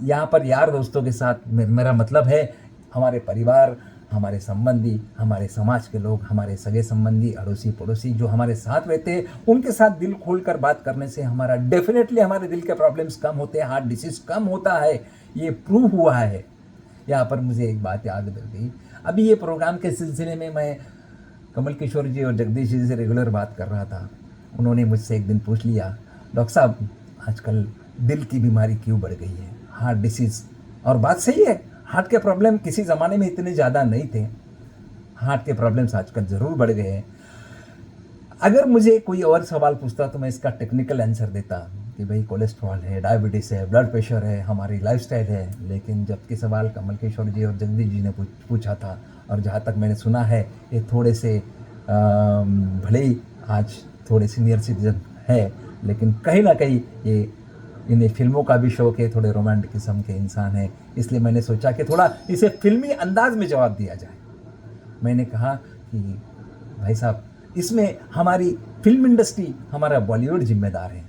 यहाँ पर यार दोस्तों के साथ मेरा मतलब है हमारे परिवार, हमारे संबंधी, हमारे समाज के लोग, हमारे सगे संबंधी, अड़ोसी पड़ोसी जो हमारे साथ रहते हैं, उनके साथ दिल खोलकर बात करने से हमारा डेफिनेटली हमारे दिल के प्रॉब्लम्स कम होते हैं, हार्ट डिसीज कम होता है। ये प्रूव हुआ है। यहाँ पर मुझे एक बात याद आ गई। अभी ये प्रोग्राम के सिलसिले में मैं कमल किशोर जी और जगदीश जी से रेगुलर बात कर रहा था। उन्होंने मुझसे एक दिन पूछ लिया, डॉक्टर साहब आजकल दिल की बीमारी क्यों बढ़ गई है, हार्ट डिसीज़। और बात सही है, हार्ट के प्रॉब्लम किसी ज़माने में इतने ज़्यादा नहीं थे, हार्ट के प्रॉब्लम्स आजकल ज़रूर बढ़ गए हैं। अगर मुझे कोई और सवाल पूछता तो मैं इसका टेक्निकल आंसर देता कि भाई कोलेस्ट्रॉल है, डायबिटीज़ है, ब्लड प्रेशर है, हमारी लाइफस्टाइल है। लेकिन जबकि सवाल कमल किशोर जी और जगदीश जी ने पूछा था, और जहाँ तक मैंने सुना है ये थोड़े से भले ही आज थोड़े सीनियर सिटीजन है, लेकिन कहीं ना कहीं ये इन्हें फिल्मों का भी शौक है, थोड़े रोमांटिक किस्म के इंसान हैं। इसलिए मैंने सोचा कि थोड़ा इसे फिल्मी अंदाज में जवाब दिया जाए। मैंने कहा कि भाई साहब, इसमें हमारी फिल्म इंडस्ट्री, हमारा बॉलीवुड जिम्मेदार है,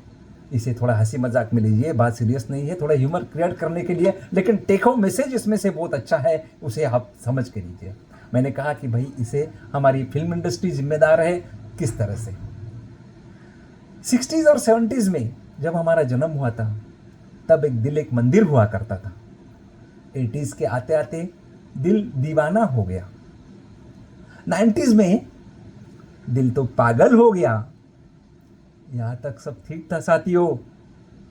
इसे थोड़ा हंसी मजाक में लीजिए, बात सीरियस नहीं है, थोड़ा ह्यूमर क्रिएट करने के लिए, लेकिन टेक होम मैसेज इसमें से बहुत अच्छा है, उसे आप समझ के लीजिए। मैंने कहा कि भाई इसे हमारी फिल्म इंडस्ट्री जिम्मेदार है। किस तरह से 60s और 70s में जब हमारा जन्म हुआ था, तब एक दिल एक मंदिर हुआ करता था। 80s के आते आते दिल दीवाना हो गया। 90s में दिल तो पागल हो गया। यहाँ तक सब ठीक था साथियों।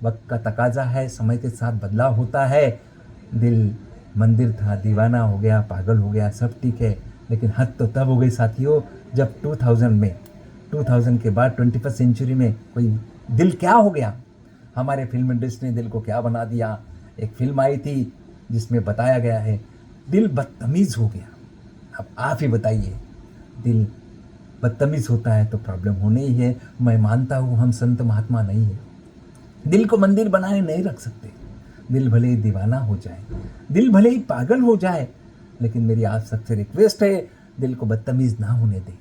वक्त का तकाजा है, समय के साथ बदलाव होता है। दिल मंदिर था, दीवाना हो गया, पागल हो गया, सब ठीक है। लेकिन हद तो तब हो गई साथियों जब 2000 के बाद 21st सेंचुरी में कोई दिल क्या हो गया। हमारे फिल्म इंडस्ट्री ने दिल को क्या बना दिया। एक फिल्म आई थी जिसमें बताया गया है दिल बदतमीज़ हो गया। अब आप ही बताइए, दिल बदतमीज़ होता है तो प्रॉब्लम होनी ही है। मैं मानता हूँ हम संत महात्मा नहीं है, दिल को मंदिर बनाए नहीं रख सकते। दिल भले ही दीवाना हो जाए, दिल भले ही पागल हो जाए, लेकिन मेरी आप सबसे रिक्वेस्ट है, दिल को बदतमीज़ ना होने दें।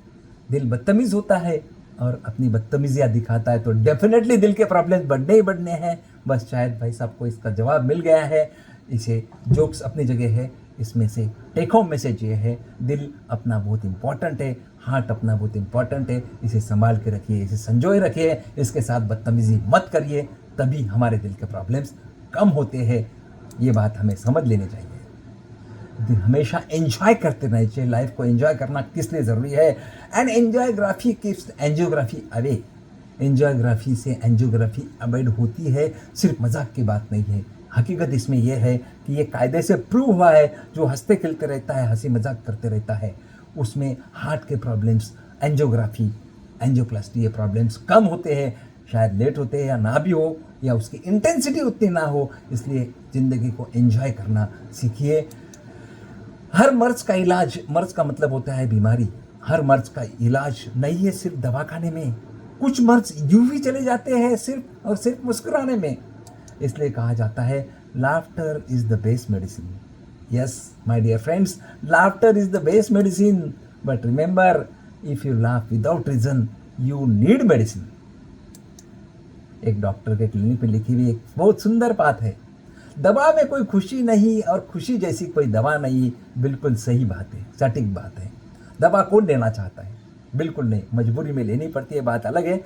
दिल बदतमीज़ होता है और अपनी बदतमीजियाँ दिखाता है तो डेफिनेटली दिल के प्रॉब्लम्स बढ़ने ही बढ़ने हैं। बस शायद भाई साहब को इसका जवाब मिल गया है। इसे जोक्स अपनी जगह है, इसमें से टेक होम मैसेज ये है, दिल अपना बहुत इंपॉर्टेंट है, हार्ट अपना बहुत इंपॉर्टेंट है। इसे संभाल के रखिए, इसे संजोए रखिए, इसके साथ बदतमीज़ी मत करिए, तभी हमारे दिल के प्रॉब्लम्स कम होते हैं। ये बात हमें समझ लेनी चाहिए। हमेशा एंजॉय करते रहना चाहिए। लाइफ को एंजॉय करना किस लिए ज़रूरी है। And enjoyography keeps angiography away. Enjoyography से एंजियोग्राफी अवॉइड होती है, सिर्फ मजाक की बात नहीं है। हकीकत इसमें यह है कि ये कायदे से प्रूव हुआ है, जो हंसते खेलते रहता है, हंसी मजाक करते रहता है, उसमें हार्ट के प्रॉब्लम्स, एंजियोग्राफी, एंजियोप्लास्टी, ये प्रॉब्लम्स कम होते हैं। शायद लेट होते हैं या ना भी हो, या उसकी इंटेंसिटी उतनी ना हो। इसलिए ज़िंदगी को एंजॉय करना सीखिए। हर मर्ज का इलाज, मर्ज का मतलब होता है बीमारी, हर मर्ज का इलाज नहीं है सिर्फ दवाखाने में। कुछ मर्ज यूं ही चले जाते हैं सिर्फ और सिर्फ मुस्कुराने में। इसलिए कहा जाता है laughter is the best medicine. Yes my dear friends, laughter is the best medicine, but remember, if you laugh without reason you need medicine. एक डॉक्टर के क्लिनिक पे लिखी हुई एक बहुत सुंदर बात है, दवा में कोई खुशी नहीं और खुशी जैसी कोई दवा नहीं। बिल्कुल सही बात है, सटीक बात है। दवा कौन लेना चाहता है? बिल्कुल नहीं, मजबूरी में लेनी पड़ती है, बात अलग है।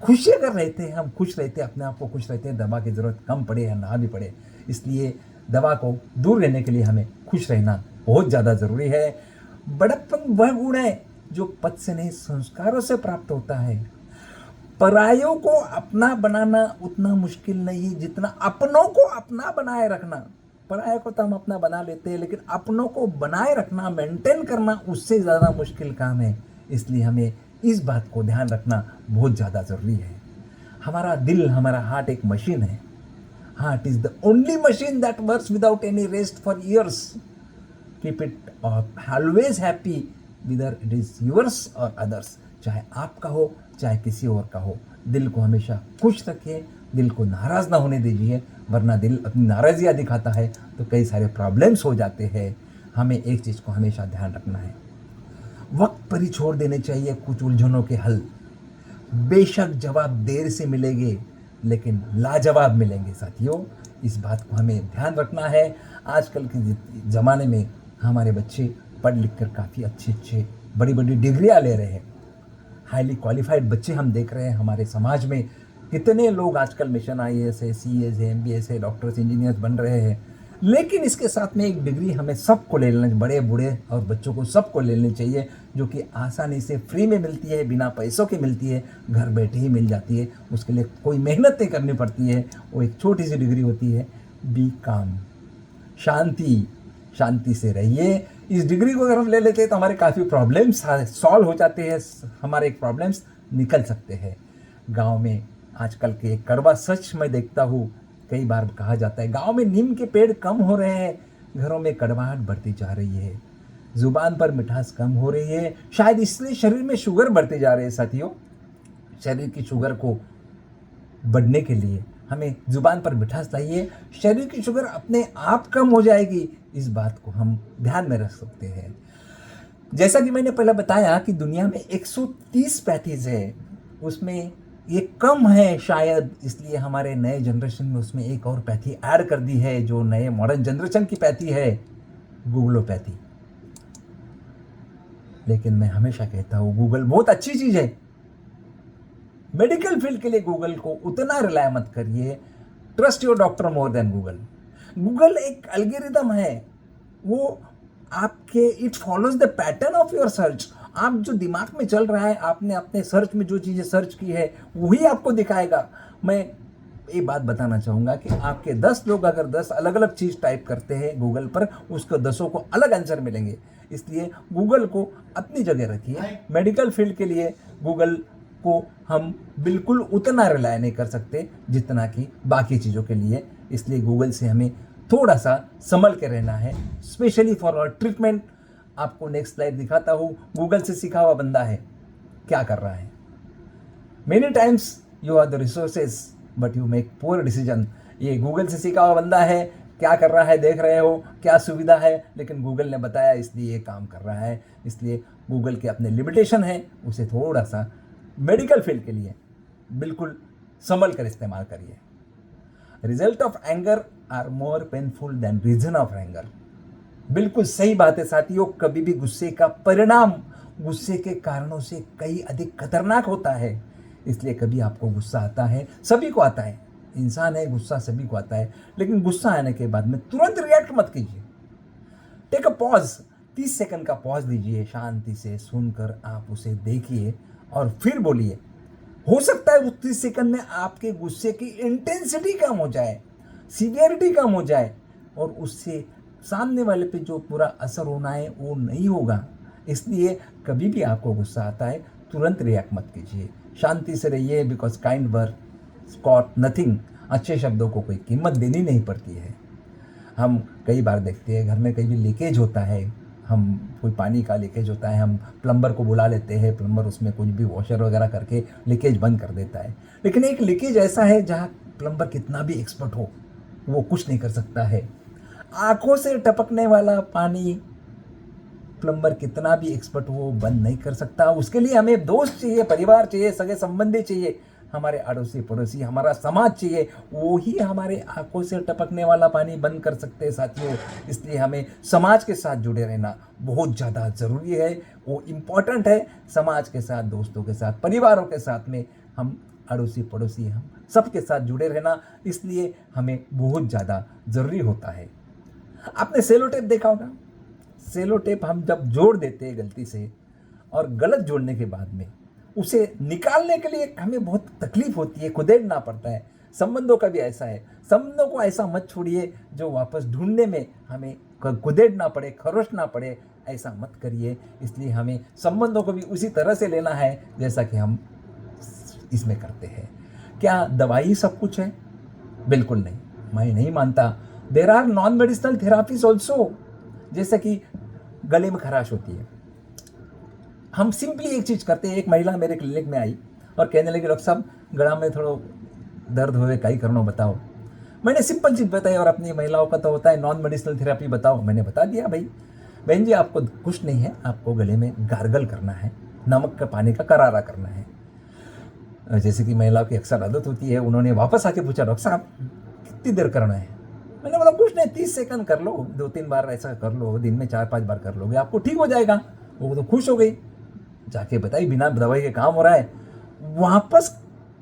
खुशी अगर रहते हैं, हम खुश रहते हैं, अपने आप को खुश रहते हैं, दवा की ज़रूरत कम पड़े या ना भी पड़े। इसलिए दवा को दूर रहने के लिए हमें खुश रहना बहुत ज़्यादा ज़रूरी है। बड़प्पन वह गुण है जो पद से नहीं संस्कारों से प्राप्त होता है। परायों को अपना बनाना उतना मुश्किल नहीं जितना अपनों को अपना बनाए रखना। परायों को तो हम अपना बना लेते हैं, लेकिन अपनों को बनाए रखना, मेंटेन करना, उससे ज़्यादा मुश्किल काम है। इसलिए हमें इस बात को ध्यान रखना बहुत ज़्यादा ज़रूरी है। हमारा दिल, हमारा हार्ट एक मशीन है। Heart is the only machine that works without any rest for years. Keep it always happy whether it is yours और अदर्स। चाहे आपका हो चाहे किसी और का हो, दिल को हमेशा खुश रखिए, दिल को नाराज़ ना होने दीजिए, वरना दिल अपनी नाराज़ियाँ दिखाता है तो कई सारे प्रॉब्लम्स हो जाते हैं। हमें एक चीज़ को हमेशा ध्यान रखना है, वक्त पर ही छोड़ देने चाहिए कुछ उलझनों के हल। बेशक जवाब देर से मिलेंगे, लेकिन लाजवाब मिलेंगे साथियों। इस बात को हमें ध्यान रखना है। आजकल के ज़माने में हमारे बच्चे पढ़ लिख कर काफ़ी अच्छे बड़ी बड़ी डिग्रियाँ ले रहे हैं। हाईली क्वालिफाइड बच्चे हम देख रहे हैं हमारे समाज में। कितने लोग आजकल मिशन IAS है, CAs है, MBS है, डॉक्टर्स, इंजीनियर्स बन रहे हैं। लेकिन इसके साथ में एक डिग्री हमें सबको ले लेना, बड़े बूढ़े और बच्चों को सबको ले लेनी चाहिए, जो कि आसानी से फ्री में मिलती है, बिना पैसों की मिलती है, घर बैठे ही मिल जाती है, उसके लिए कोई मेहनत नहीं करनी पड़ती है। वो एक छोटी सी डिग्री होती है, बी काम, शांति से रहिए। इस डिग्री को अगर हम ले लेते हैं तो हमारे काफ़ी प्रॉब्लम्स सॉल्व हो जाते हैं, हमारे प्रॉब्लम्स निकल सकते हैं। गांव में आजकल के कड़वा सच मैं देखता हूँ, कई बार कहा जाता है गांव में नीम के पेड़ कम हो रहे हैं, घरों में कड़वाहट बढ़ती जा रही है, जुबान पर मिठास कम हो रही है, शायद इसलिए शरीर में शुगर बढ़ते जा रहे हैं। साथियों, शरीर की शुगर को बढ़ने के लिए हमें जुबान पर मिठास लाइए, शरीर की शुगर अपने आप कम हो जाएगी। इस बात को हम ध्यान में रख सकते हैं। जैसा कि मैंने पहले बताया कि दुनिया में 130 पैथीज है, उसमें ये कम है शायद, इसलिए हमारे नए जनरेशन में उसमें एक और पैथी ऐड कर दी है, जो नए मॉडर्न जनरेशन की पैथी है, गूगलोपैथी। लेकिन मैं हमेशा कहता हूँ गूगल बहुत अच्छी चीज़ है, मेडिकल फील्ड के लिए गूगल को उतना रिलाय मत करिए। Trust your doctor more than Google. Google एक एल्गोरिदम है, वो आपके it follows the pattern of your search. आप जो दिमाग में चल रहा है, आपने अपने सर्च में जो चीज़ें सर्च की है वही आपको दिखाएगा। मैं ये बात बताना चाहूँगा कि आपके 10 लोग अगर 10 अलग अलग चीज़ टाइप करते हैं गूगल पर, उसको 10 को अलग आंसर मिलेंगे। इसलिए गूगल को अपनी जगह रखिए। मेडिकल फील्ड के लिए गूगल को हम बिल्कुल उतना रिलाय नहीं कर सकते जितना कि बाकी चीज़ों के लिए, इसलिए गूगल से हमें थोड़ा सा संभल के रहना है, स्पेशली फॉर आवर ट्रीटमेंट। आपको नेक्स्ट स्लाइड दिखाता हूँ। गूगल से सीखा हुआ बंदा है, क्या कर रहा है? Many times you are the resources but you make poor decision. ये गूगल से सीखा हुआ बंदा है, क्या कर रहा है देख रहे हो, क्या सुविधा है, लेकिन गूगल ने बताया इसलिए ये काम कर रहा है। इसलिए गूगल के अपने लिमिटेशन है, उसे थोड़ा सा मेडिकल फील्ड के लिए बिल्कुल संभल कर इस्तेमाल करिए। Result of anger are more painful than reason of anger. बिल्कुल सही बात है साथियों, कभी भी गुस्से का परिणाम गुस्से के कारणों से कई अधिक खतरनाक होता है। इसलिए कभी आपको गुस्सा आता है, सभी को आता है, इंसान है, गुस्सा सभी को आता है, लेकिन गुस्सा आने के बाद में तुरंत रिएक्ट मत कीजिए। टेक अ पॉज, 30 सेकंड का पॉज लीजिए, शांति से सुनकर आप उसे देखिए और फिर बोलिए। हो सकता है उस 30 सेकंड में आपके गुस्से की इंटेंसिटी कम हो जाए, सीवियरिटी कम हो जाए, और उससे सामने वाले पे जो पूरा असर होना है वो नहीं होगा। इसलिए कभी भी आपको गुस्सा आता है तुरंत रिएक्ट मत कीजिए, शांति से रहिए। Because kind word cost nothing. अच्छे शब्दों को कोई कीमत देनी नहीं पड़ती है। हम कई बार देखते हैं घर में कहीं भी लीकेज होता है, हम कोई पानी का लीकेज होता है, हम प्लम्बर को बुला लेते हैं, प्लम्बर उसमें कुछ भी वॉशर वगैरह करके लीकेज बंद कर देता है। लेकिन एक लीकेज ऐसा है जहाँ प्लम्बर कितना भी एक्सपर्ट हो वो कुछ नहीं कर सकता है। आंखों से टपकने वाला पानी प्लम्बर कितना भी एक्सपर्ट हो बंद नहीं कर सकता। उसके लिए हमें दोस्त चाहिए, परिवार चाहिए, सगे संबंधी चाहिए, हमारे अड़ोसी पड़ोसी, हमारा समाज चाहिए, वो ही हमारे आंखों से टपकने वाला पानी बंद कर सकते हैं साथियों। इसलिए हमें समाज के साथ जुड़े रहना बहुत ज़्यादा ज़रूरी है, वो इम्पॉर्टेंट है। समाज के साथ, दोस्तों के साथ, परिवारों के साथ में हम अड़ोसी पड़ोसी, हम सबके साथ जुड़े रहना इसलिए हमें बहुत ज़्यादा ज़रूरी होता है। आपने सेलो टेप देखा होगा। सेलो टेप हम जब जोड़ देते हैं गलती से, और गलत जोड़ने के बाद में उसे निकालने के लिए हमें बहुत तकलीफ होती है, खुदेड़ना पड़ता है। संबंधों का भी ऐसा है, संबंधों को ऐसा मत छोड़िए जो वापस ढूंढने में हमें खुदेड़ना पड़े, खरोचना पड़े, ऐसा मत करिए। इसलिए हमें संबंधों को भी उसी तरह से लेना है जैसा कि हम इसमें करते हैं। क्या दवाई सब कुछ है? बिल्कुल नहीं, मैं नहीं मानता। There are non medicinal therapies also. जैसे कि गले में खराश होती है, हम सिंपली एक चीज़ करते हैं। एक महिला मेरे क्लिनिक में आई और कहने लगी, डॉक्टर साहब गला में थोड़ा दर्द हुए, कई करनो बताओ। मैंने सिंपल चीज़ बताई, और अपनी महिलाओं का तो होता है नॉन मेडिसिनल थेरापी बताओ। मैंने बता दिया, भाई बहन जी आपको कुछ नहीं है, आपको गले में गार्गल करना है, नमक का पानी का करारा करना है। जैसे कि महिलाओं की अक्सर आदत होती है। उन्होंने वापस आके पूछा, डॉक्टर साहब कितनी देर करना है? मैंने बोला कुछ नहीं, 30 सेकंड कर लो, 2-3 बार ऐसा कर लो, दिन में 4-5 बार कर लोगे, आपको ठीक हो जाएगा। वो तो खुश हो गई, जाके बताई बिना दवाई के काम हो रहा है। वापस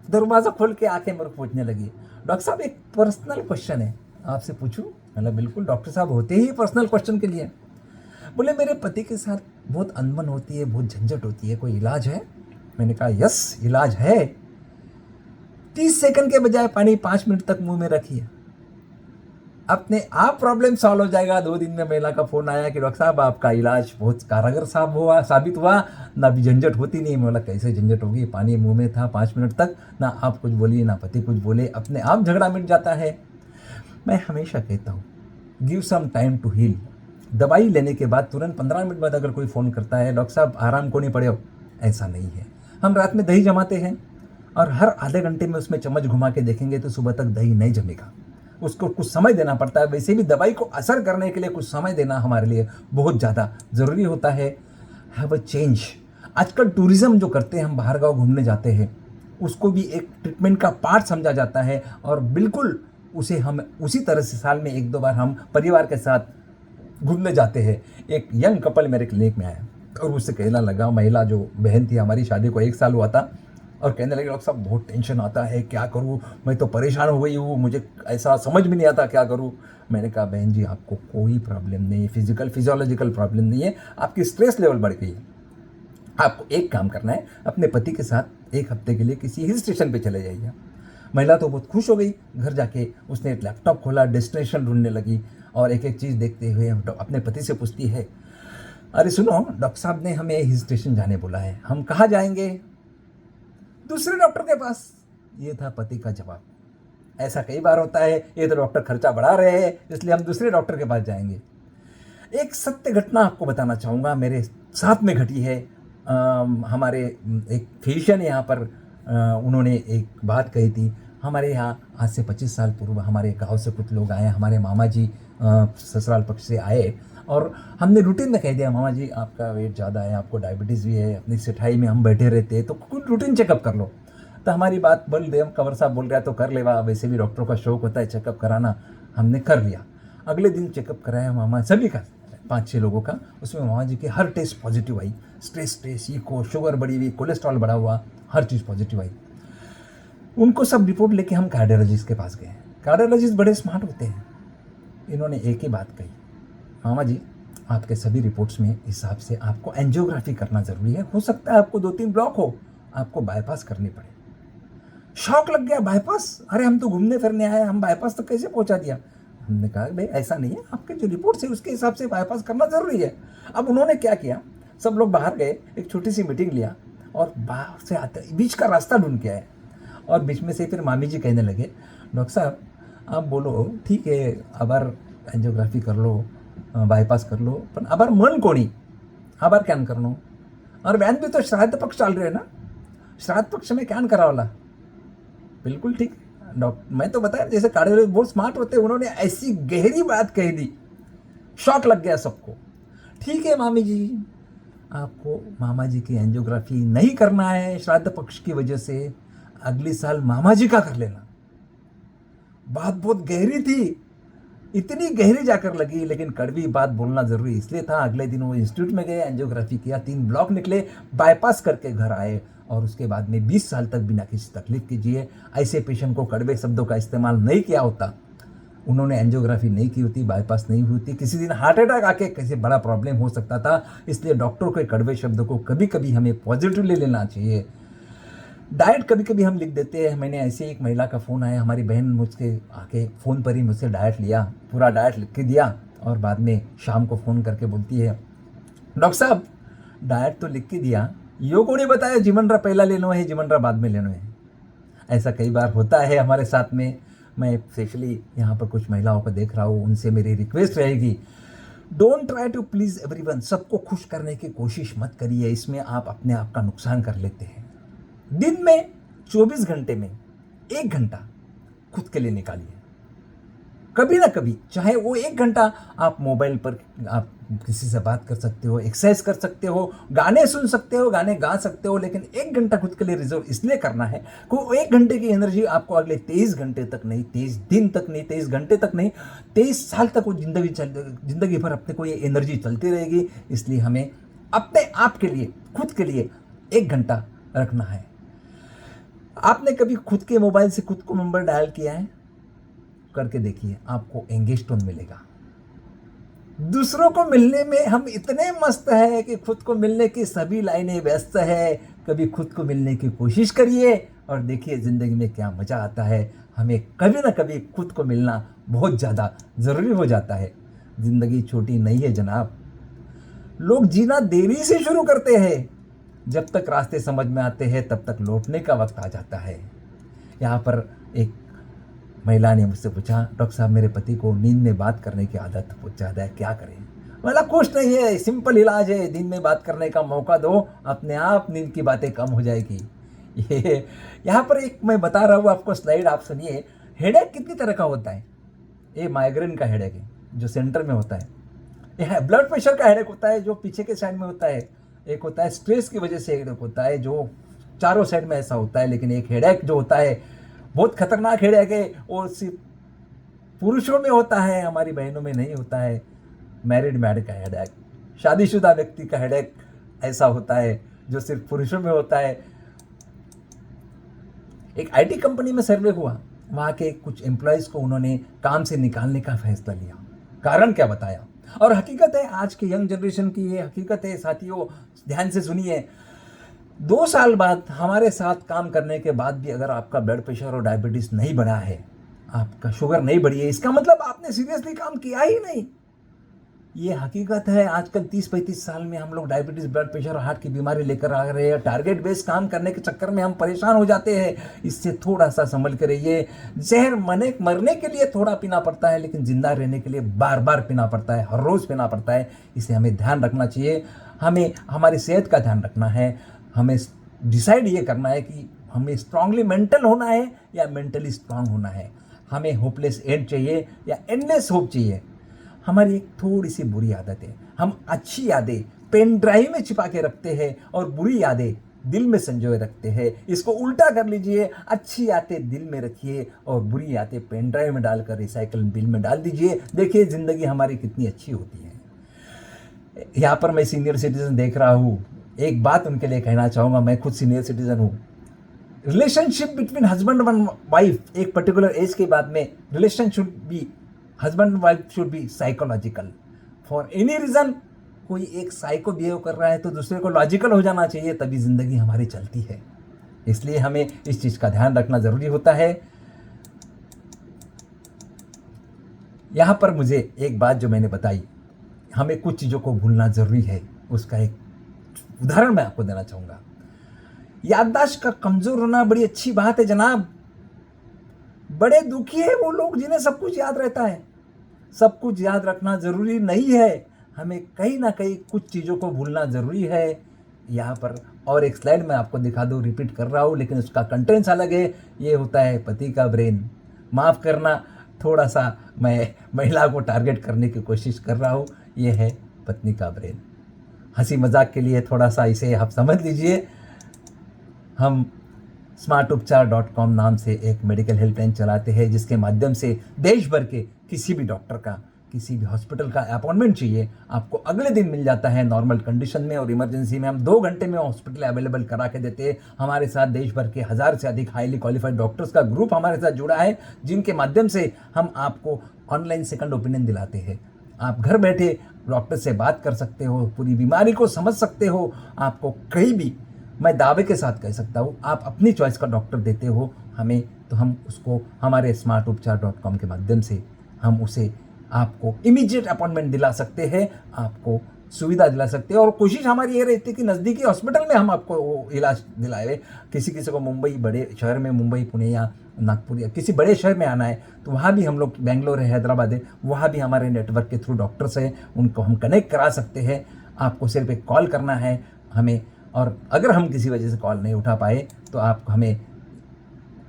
दरवाज़ा खोल के आके मेरे को पूछने लगी, डॉक्टर साहब एक पर्सनल क्वेश्चन है, आपसे पूछूं? मतलब बिल्कुल डॉक्टर साहब होते ही पर्सनल क्वेश्चन के लिए। बोले मेरे पति के साथ बहुत अनबन होती है, बहुत झंझट होती है, कोई इलाज है? मैंने कहा यस इलाज है। 30 सेकंड के बजाय पानी 5 मिनट तक मुंह में रखिए, अपने आप प्रॉब्लम सॉल्व हो जाएगा। 2 दिन में महिला का फोन आया कि डॉक्टर साहब आपका इलाज बहुत कारगर साबित हुआ, ना भी झंझट होती नहीं। बोला कैसे झंझट होगी, पानी मुंह में था 5 मिनट तक, ना आप कुछ बोलिए ना पति कुछ बोले, अपने आप झगड़ा मिट जाता है। मैं हमेशा कहता हूँ give some time to heal. दवाई लेने के बाद तुरंत 15 मिनट बाद अगर कोई फ़ोन करता है डॉक्टर साहब आराम को नहीं पड़े हो, ऐसा नहीं है। हम रात में दही जमाते हैं और हर आधे घंटे में उसमें चम्मच घुमा के देखेंगे तो सुबह तक दही नहीं जमेगा, उसको कुछ समय देना पड़ता है। वैसे भी दवाई को असर करने के लिए कुछ समय देना हमारे लिए बहुत ज़्यादा ज़रूरी होता है। Have a change. आजकल टूरिज़्म जो करते हैं, हम बाहर गाँव घूमने जाते हैं, उसको भी एक ट्रीटमेंट का पार्ट समझा जाता है और बिल्कुल उसे हम उसी तरह से साल में 1-2 बार हम परिवार के साथ घूमने जाते हैं। एक यंग कपल मेरे क्लिनिक में आया और उससे कहना लगा, महिला जो बहन थी, हमारी शादी को 1 साल हुआ था, और कहने लगे डॉक्टर साहब बहुत टेंशन आता है, क्या करूँ, मैं तो परेशान हो गई हूँ, मुझे ऐसा समझ भी नहीं आता क्या करूँ। मैंने कहा बहन जी आपको कोई प्रॉब्लम नहीं है, फिजियोलॉजिकल प्रॉब्लम नहीं है, आपकी स्ट्रेस लेवल बढ़ गई है। आपको एक काम करना है, अपने पति के साथ 1 हफ्ते के लिए किसी हिल स्टेशन पे चले जाइए। महिला तो बहुत खुश हो गई। घर जाके उसने लैपटॉप खोला, डेस्टिनेशन ढूंढने लगी और एक एक चीज़ देखते हुए अपने पति से पूछती है, अरे सुनो डॉक्टर साहब ने हमें हिल स्टेशन जाने बोला है, हम कहाँ जाएंगे? दूसरे डॉक्टर के पास। ये था पति का जवाब। ऐसा कई बार होता है, ये तो डॉक्टर खर्चा बढ़ा रहे हैं इसलिए हम दूसरे डॉक्टर के पास जाएंगे। एक सत्य घटना आपको बताना चाहूँगा, मेरे साथ में घटी है। हमारे एक फिजिशियन यहाँ पर उन्होंने एक बात कही थी। हमारे यहाँ आज से 25 साल पूर्व हमारे गांव से कुछ लोग आए, हमारे मामा जी ससुराल पक्ष से आए और हमने रूटीन में कह दिया मामा जी आपका वेट ज़्यादा है, आपको डायबिटीज़ भी है, अपनी सेठाई में हम बैठे रहते हैं तो कुछ रूटीन चेकअप कर लो। तो हमारी बात बोल दे, कंवर साहब बोल रहा है तो कर लेवा, वैसे भी डॉक्टरों का शौक होता है चेकअप कराना। हमने कर लिया। अगले दिन चेकअप कराया मामा सभी का, 5-6 लोगों का। उसमें मामा जी के हर टेस्ट पॉजिटिव आई, स्ट्रेस इको, शुगर बढ़ी हुई, कोलेस्ट्रॉल बढ़ा हुआ, हर चीज़ पॉजिटिव आई। उनको सब रिपोर्ट लेके हम कार्डियोलॉजिस्ट के पास गए। कार्डियोलॉजिस्ट बड़े स्मार्ट होते हैं। इन्होंने एक ही बात कही, मामा जी आपके सभी रिपोर्ट्स में हिसाब से आपको एंजियोग्राफी करना ज़रूरी है, हो सकता है आपको 2-3 ब्लॉक हो, आपको बाईपास करनी पड़े। शौक लग गया, बाईपास? अरे हम तो घूमने फिरने आए, हम बाईपास तक कैसे पहुंचा दिया? हमने कहा भाई ऐसा नहीं है, आपके जो रिपोर्ट्स है उसके हिसाब से बाईपास करना ज़रूरी है। अब उन्होंने क्या किया, सब लोग बाहर गए, एक छोटी सी मीटिंग लिया और बाहर से आते बीच का रास्ता ढूंढ के आए। और बीच में से फिर मामी जी कहने लगे, डॉक्टर साहब आप बोलो ठीक है अबार एंजियोग्राफी कर लो, बाईपास कर लो, पर अबार मन कोणी अबार कैन करनो, और बहन भी तो श्राद्ध पक्ष चाल रहे हैं ना, श्राद्ध पक्ष में कैन करावला। बिल्कुल ठीक डॉक्टर, मैं तो बताया जैसे कार्डियोलॉजिस्ट बहुत स्मार्ट होते हैं, उन्होंने ऐसी गहरी बात कह दी, शॉक लग गया सबको। ठीक है मामी जी, आपको मामा जी की एंजियोग्राफी नहीं करना है श्राद्ध पक्ष की वजह से, अगले साल मामा जी का कर लेना। बात बहुत गहरी थी, इतनी गहरी जाकर लगी, लेकिन कड़वी बात बोलना जरूरी इसलिए था। अगले दिन वो इंस्टीट्यूट में गए, एंजियोग्राफी किया, 3 ब्लॉक निकले, बाईपास करके घर आए और उसके बाद में 20 साल तक बिना किसी तकलीफ के जिए। ऐसे पेशेंट को कड़वे शब्दों का इस्तेमाल नहीं किया होता, उन्होंने एंजियोग्राफी नहीं की होती, बाईपास नहीं हुई होती, किसी दिन हार्ट अटैक आके किसी बड़ा प्रॉब्लम हो सकता था। इसलिए डॉक्टरों के कड़वे शब्दों को कभी कभी हमें पॉजिटिवली लेना चाहिए। डाइट कभी कभी हम लिख देते हैं। मैंने ऐसे एक महिला का फ़ोन आया, हमारी बहन मुझसे आके फ़ोन पर ही मुझसे डाइट लिया, पूरा डाइट लिख के दिया और बाद में शाम को फ़ोन करके बोलती है, डॉक्टर साहब डाइट तो लिख के दिया, यो को नहीं बताया जिमनरा पहला लेना है जिमनरा बाद में लेना है। ऐसा कई बार होता है हमारे साथ में। मैं स्पेशली यहाँ पर कुछ महिलाओं को देख रहा हूँ, उनसे मेरी रिक्वेस्ट रहेगी, don't try to please everyone. सबको खुश करने की कोशिश मत करिए, इसमें आप अपने आप का नुकसान कर लेते हैं। दिन में 24 घंटे में 1 घंटा खुद के लिए निकालिए, कभी ना कभी, चाहे वो 1 घंटा आप मोबाइल पर आप किसी से बात कर सकते हो, एक्सरसाइज कर सकते हो, गाने सुन सकते हो, गाने गा सकते हो, लेकिन 1 घंटा खुद के लिए रिजर्व इसलिए करना है कि 1 घंटे की एनर्जी आपको अगले 23 घंटे तक नहीं, 23 दिन तक नहीं, 23 घंटे तक नहीं, 23 साल तक वो जिंदगी भर अपने को ये एनर्जी चलती रहेगी। इसलिए हमें अपने आप के लिए, खुद के लिए 1 घंटा रखना है। आपने कभी खुद के मोबाइल से खुद को नंबर डायल किया है? करके देखिए, आपको एंगेज टोन मिलेगा। दूसरों को मिलने में हम इतने मस्त है कि खुद को मिलने की सभी लाइनें व्यस्त है। कभी खुद को मिलने की कोशिश करिए और देखिए ज़िंदगी में क्या मज़ा आता है। हमें कभी ना कभी खुद को मिलना बहुत ज़्यादा ज़रूरी हो जाता है। ज़िंदगी छोटी नहीं है जनाब। लोग जीना देरी से शुरू करते हैं, जब तक रास्ते समझ में आते हैं तब तक लौटने का वक्त आ जाता है। यहाँ पर एक महिला ने मुझसे पूछा, डॉक्टर साहब मेरे पति को नींद में बात करने की आदत बहुत ज़्यादा है, क्या करें? बोला कुछ नहीं है, सिंपल इलाज है, दिन में बात करने का मौका दो, अपने आप नींद की बातें कम हो जाएगी। ये यहाँ पर एक मैं बता रहा हूँ आपको स्लाइड, आप सुनिए। हेडेक कितनी तरह का होता है? ये माइग्रेन का हेडेक है जो सेंटर में होता है। यह ब्लड प्रेशर का हेडेक होता है जो पीछे के साइड में होता है। एक होता है स्ट्रेस की वजह से हेडेक होता है जो चारों साइड में ऐसा होता है। लेकिन एक हेडेक जो होता है बहुत खतरनाक हेडेक है, और सिर्फ पुरुषों में होता है, हमारी बहनों में नहीं होता है। मैरिड मैन का हेडेक, शादीशुदा व्यक्ति का हेडेक ऐसा होता है जो सिर्फ पुरुषों में होता है। एक आईटी कंपनी में सर्वे हुआ, वहाँ के कुछ एम्प्लॉयज़ को उन्होंने काम से निकालने का फैसला लिया। कारण क्या बताया? और हकीकत है, आज के यंग जनरेशन की ये हकीकत है साथियों, ध्यान से सुनिए। 2 साल बाद हमारे साथ काम करने के बाद भी अगर आपका ब्लड प्रेशर और डायबिटीज़ नहीं बढ़ा है, आपका शुगर नहीं बढ़ी है, इसका मतलब आपने सीरियसली काम किया ही नहीं। ये हकीकत है। आजकल 30-35 साल में हम लोग डायबिटीज़, ब्लड प्रेशर और हार्ट की बीमारी लेकर आ रहे हैं। टारगेट बेस्ड काम करने के चक्कर में हम परेशान हो जाते हैं। इससे थोड़ा सा संभल कर रहिए। जहर मरने के लिए थोड़ा पीना पड़ता है, लेकिन जिंदा रहने के लिए बार बार पीना पड़ता है, हर रोज़ पीना पड़ता है। इसे हमें ध्यान रखना चाहिए। हमें हमारी सेहत का ध्यान रखना है। हमें डिसाइड ये करना है कि हमें स्ट्रांगली मेंटल होना है या मेंटली स्ट्रांग होना है। हमें होपलेस एंड चाहिए या एंडलेस होप चाहिए। हमारी एक थोड़ी सी बुरी आदत है, हम अच्छी यादें पेन ड्राइव में छिपा के रखते हैं और बुरी यादें दिल में संजोए रखते हैं। इसको उल्टा कर लीजिए, अच्छी यादें दिल में रखिए और बुरी यादें पेन ड्राइव में डालकर रिसाइकल बिल में डाल दीजिए। देखिए ज़िंदगी हमारी कितनी अच्छी होती है। यहाँ पर मैं सीनियर सिटीजन देख रहा हूँ, एक बात उनके लिए कहना चाहूँगा। मैं खुद सीनियर सिटीजन हूँ। Relationship between husband and wife एक पर्टिकुलर एज के बाद में relation should be, husband wife should be psychological. For any reason कोई एक साइको बिहेव कर रहा है तो दूसरे को लॉजिकल हो जाना चाहिए, तभी ज़िंदगी हमारी चलती है। इसलिए हमें इस चीज़ का ध्यान रखना ज़रूरी होता है। यहाँ पर मुझे एक बात जो मैंने बताई, हमें कुछ चीज़ों को भूलना ज़रूरी है, उसका एक उदाहरण मैं आपको देना चाहूँगा। याददाश्त का कमज़ोर होना बड़ी अच्छी बात है जनाब। बड़े दुखी है वो लोग जिन्हें सब कुछ याद रहता है। सब कुछ याद रखना ज़रूरी नहीं है, हमें कहीं ना कहीं कुछ चीज़ों को भूलना ज़रूरी है। यहाँ पर और एक स्लाइड मैं आपको दिखा दूँ, रिपीट कर रहा हूँ लेकिन उसका कंटेंट्स अलग है। ये होता है पति का ब्रेन। माफ़ करना, थोड़ा सा मैं महिला को टारगेट करने की कोशिश कर रहा हूँ। ये है पत्नी का ब्रेन। हंसी मजाक के लिए थोड़ा सा इसे आप समझ लीजिए। हम smartupchar.com नाम से एक मेडिकल हेल्पलाइन चलाते हैं, जिसके माध्यम से देश भर के किसी भी डॉक्टर का, किसी भी हॉस्पिटल का अपॉइंटमेंट चाहिए आपको अगले दिन मिल जाता है। नॉर्मल कंडीशन में और इमरजेंसी में हम 2 घंटे में हॉस्पिटल अवेलेबल करा के देते हैं। हमारे साथ देश भर के 1000 से अधिक हाईली क्वालिफाइड डॉक्टर्स का ग्रुप हमारे साथ जुड़ा है, जिनके माध्यम से हम आपको ऑनलाइन सेकंड ओपिनियन दिलाते हैं। आप घर बैठे डॉक्टर से बात कर सकते हो, पूरी बीमारी को समझ सकते हो। आपको कहीं भी, मैं दावे के साथ कह सकता हूँ, आप अपनी चॉइस का डॉक्टर देते हो हमें, तो हम उसको हमारे smartupchar.com के माध्यम से हम उसे आपको इमीडिएट अपॉइंटमेंट दिला सकते हैं, आपको सुविधा दिला सकते हैं। और कोशिश हमारी ये रहती है कि नज़दीकी हॉस्पिटल में हम आपको वो इलाज दिलाए। किसी किसी को मुंबई, बड़े शहर में, मुंबई, पुणे या नागपुर या किसी बड़े शहर में आना है तो वहाँ भी हम लोग, बेंगलोर है, हैदराबाद है, वहाँ भी हमारे नेटवर्क के थ्रू डॉक्टर्स हैं, उनको हम कनेक्ट करा सकते हैं। आपको सिर्फ एक कॉल करना है हमें, और अगर हम किसी वजह से कॉल नहीं उठा पाए तो आप हमें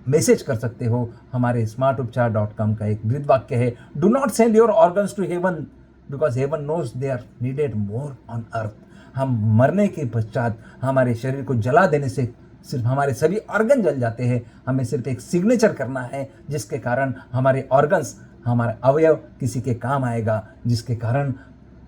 मैसेज कर सकते हो। हमारे smartupchar.com का एक ब्रीद वाक्य है, do not send your organs to heaven because heaven knows they are needed more on earth. हम मरने के पश्चात हमारे शरीर को जला देने से सिर्फ हमारे सभी ऑर्गन जल जाते हैं। हमें सिर्फ एक सिग्नेचर करना है जिसके कारण हमारे ऑर्गन्स, हमारा अवयव किसी के काम आएगा, जिसके कारण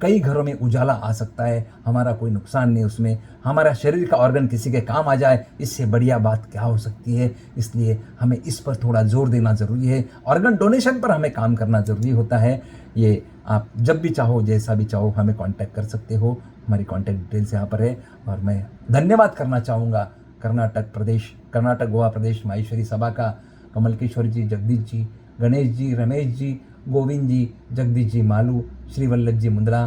कई घरों में उजाला आ सकता है, हमारा कोई नुकसान नहीं उसमें, हमारा शरीर का ऑर्गन किसी के काम आ जाए, इससे बढ़िया बात क्या हो सकती है। इसलिए हमें इस पर थोड़ा जोर देना ज़रूरी है, ऑर्गन डोनेशन पर हमें काम करना ज़रूरी होता है। ये आप जब भी चाहो, जैसा भी चाहो, हमें कांटेक्ट कर सकते हो, हमारी कांटेक्ट डिटेल्स यहाँ पर है। और मैं धन्यवाद करना चाहूँगा कर्नाटक गोवा प्रदेश माहेश्वरी सभा का कमल किशोर जी, जगदीश जी, गणेश जी, रमेश जी, गोविंद जी, जगदीश जी मालू, श्री वल्लभ जी मुंदला,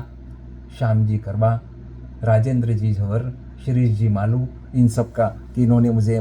श्याम जी करवा, राजेंद्र जी झवर, शिरीष जी मालू, इन सब का कि इन्होंने मुझे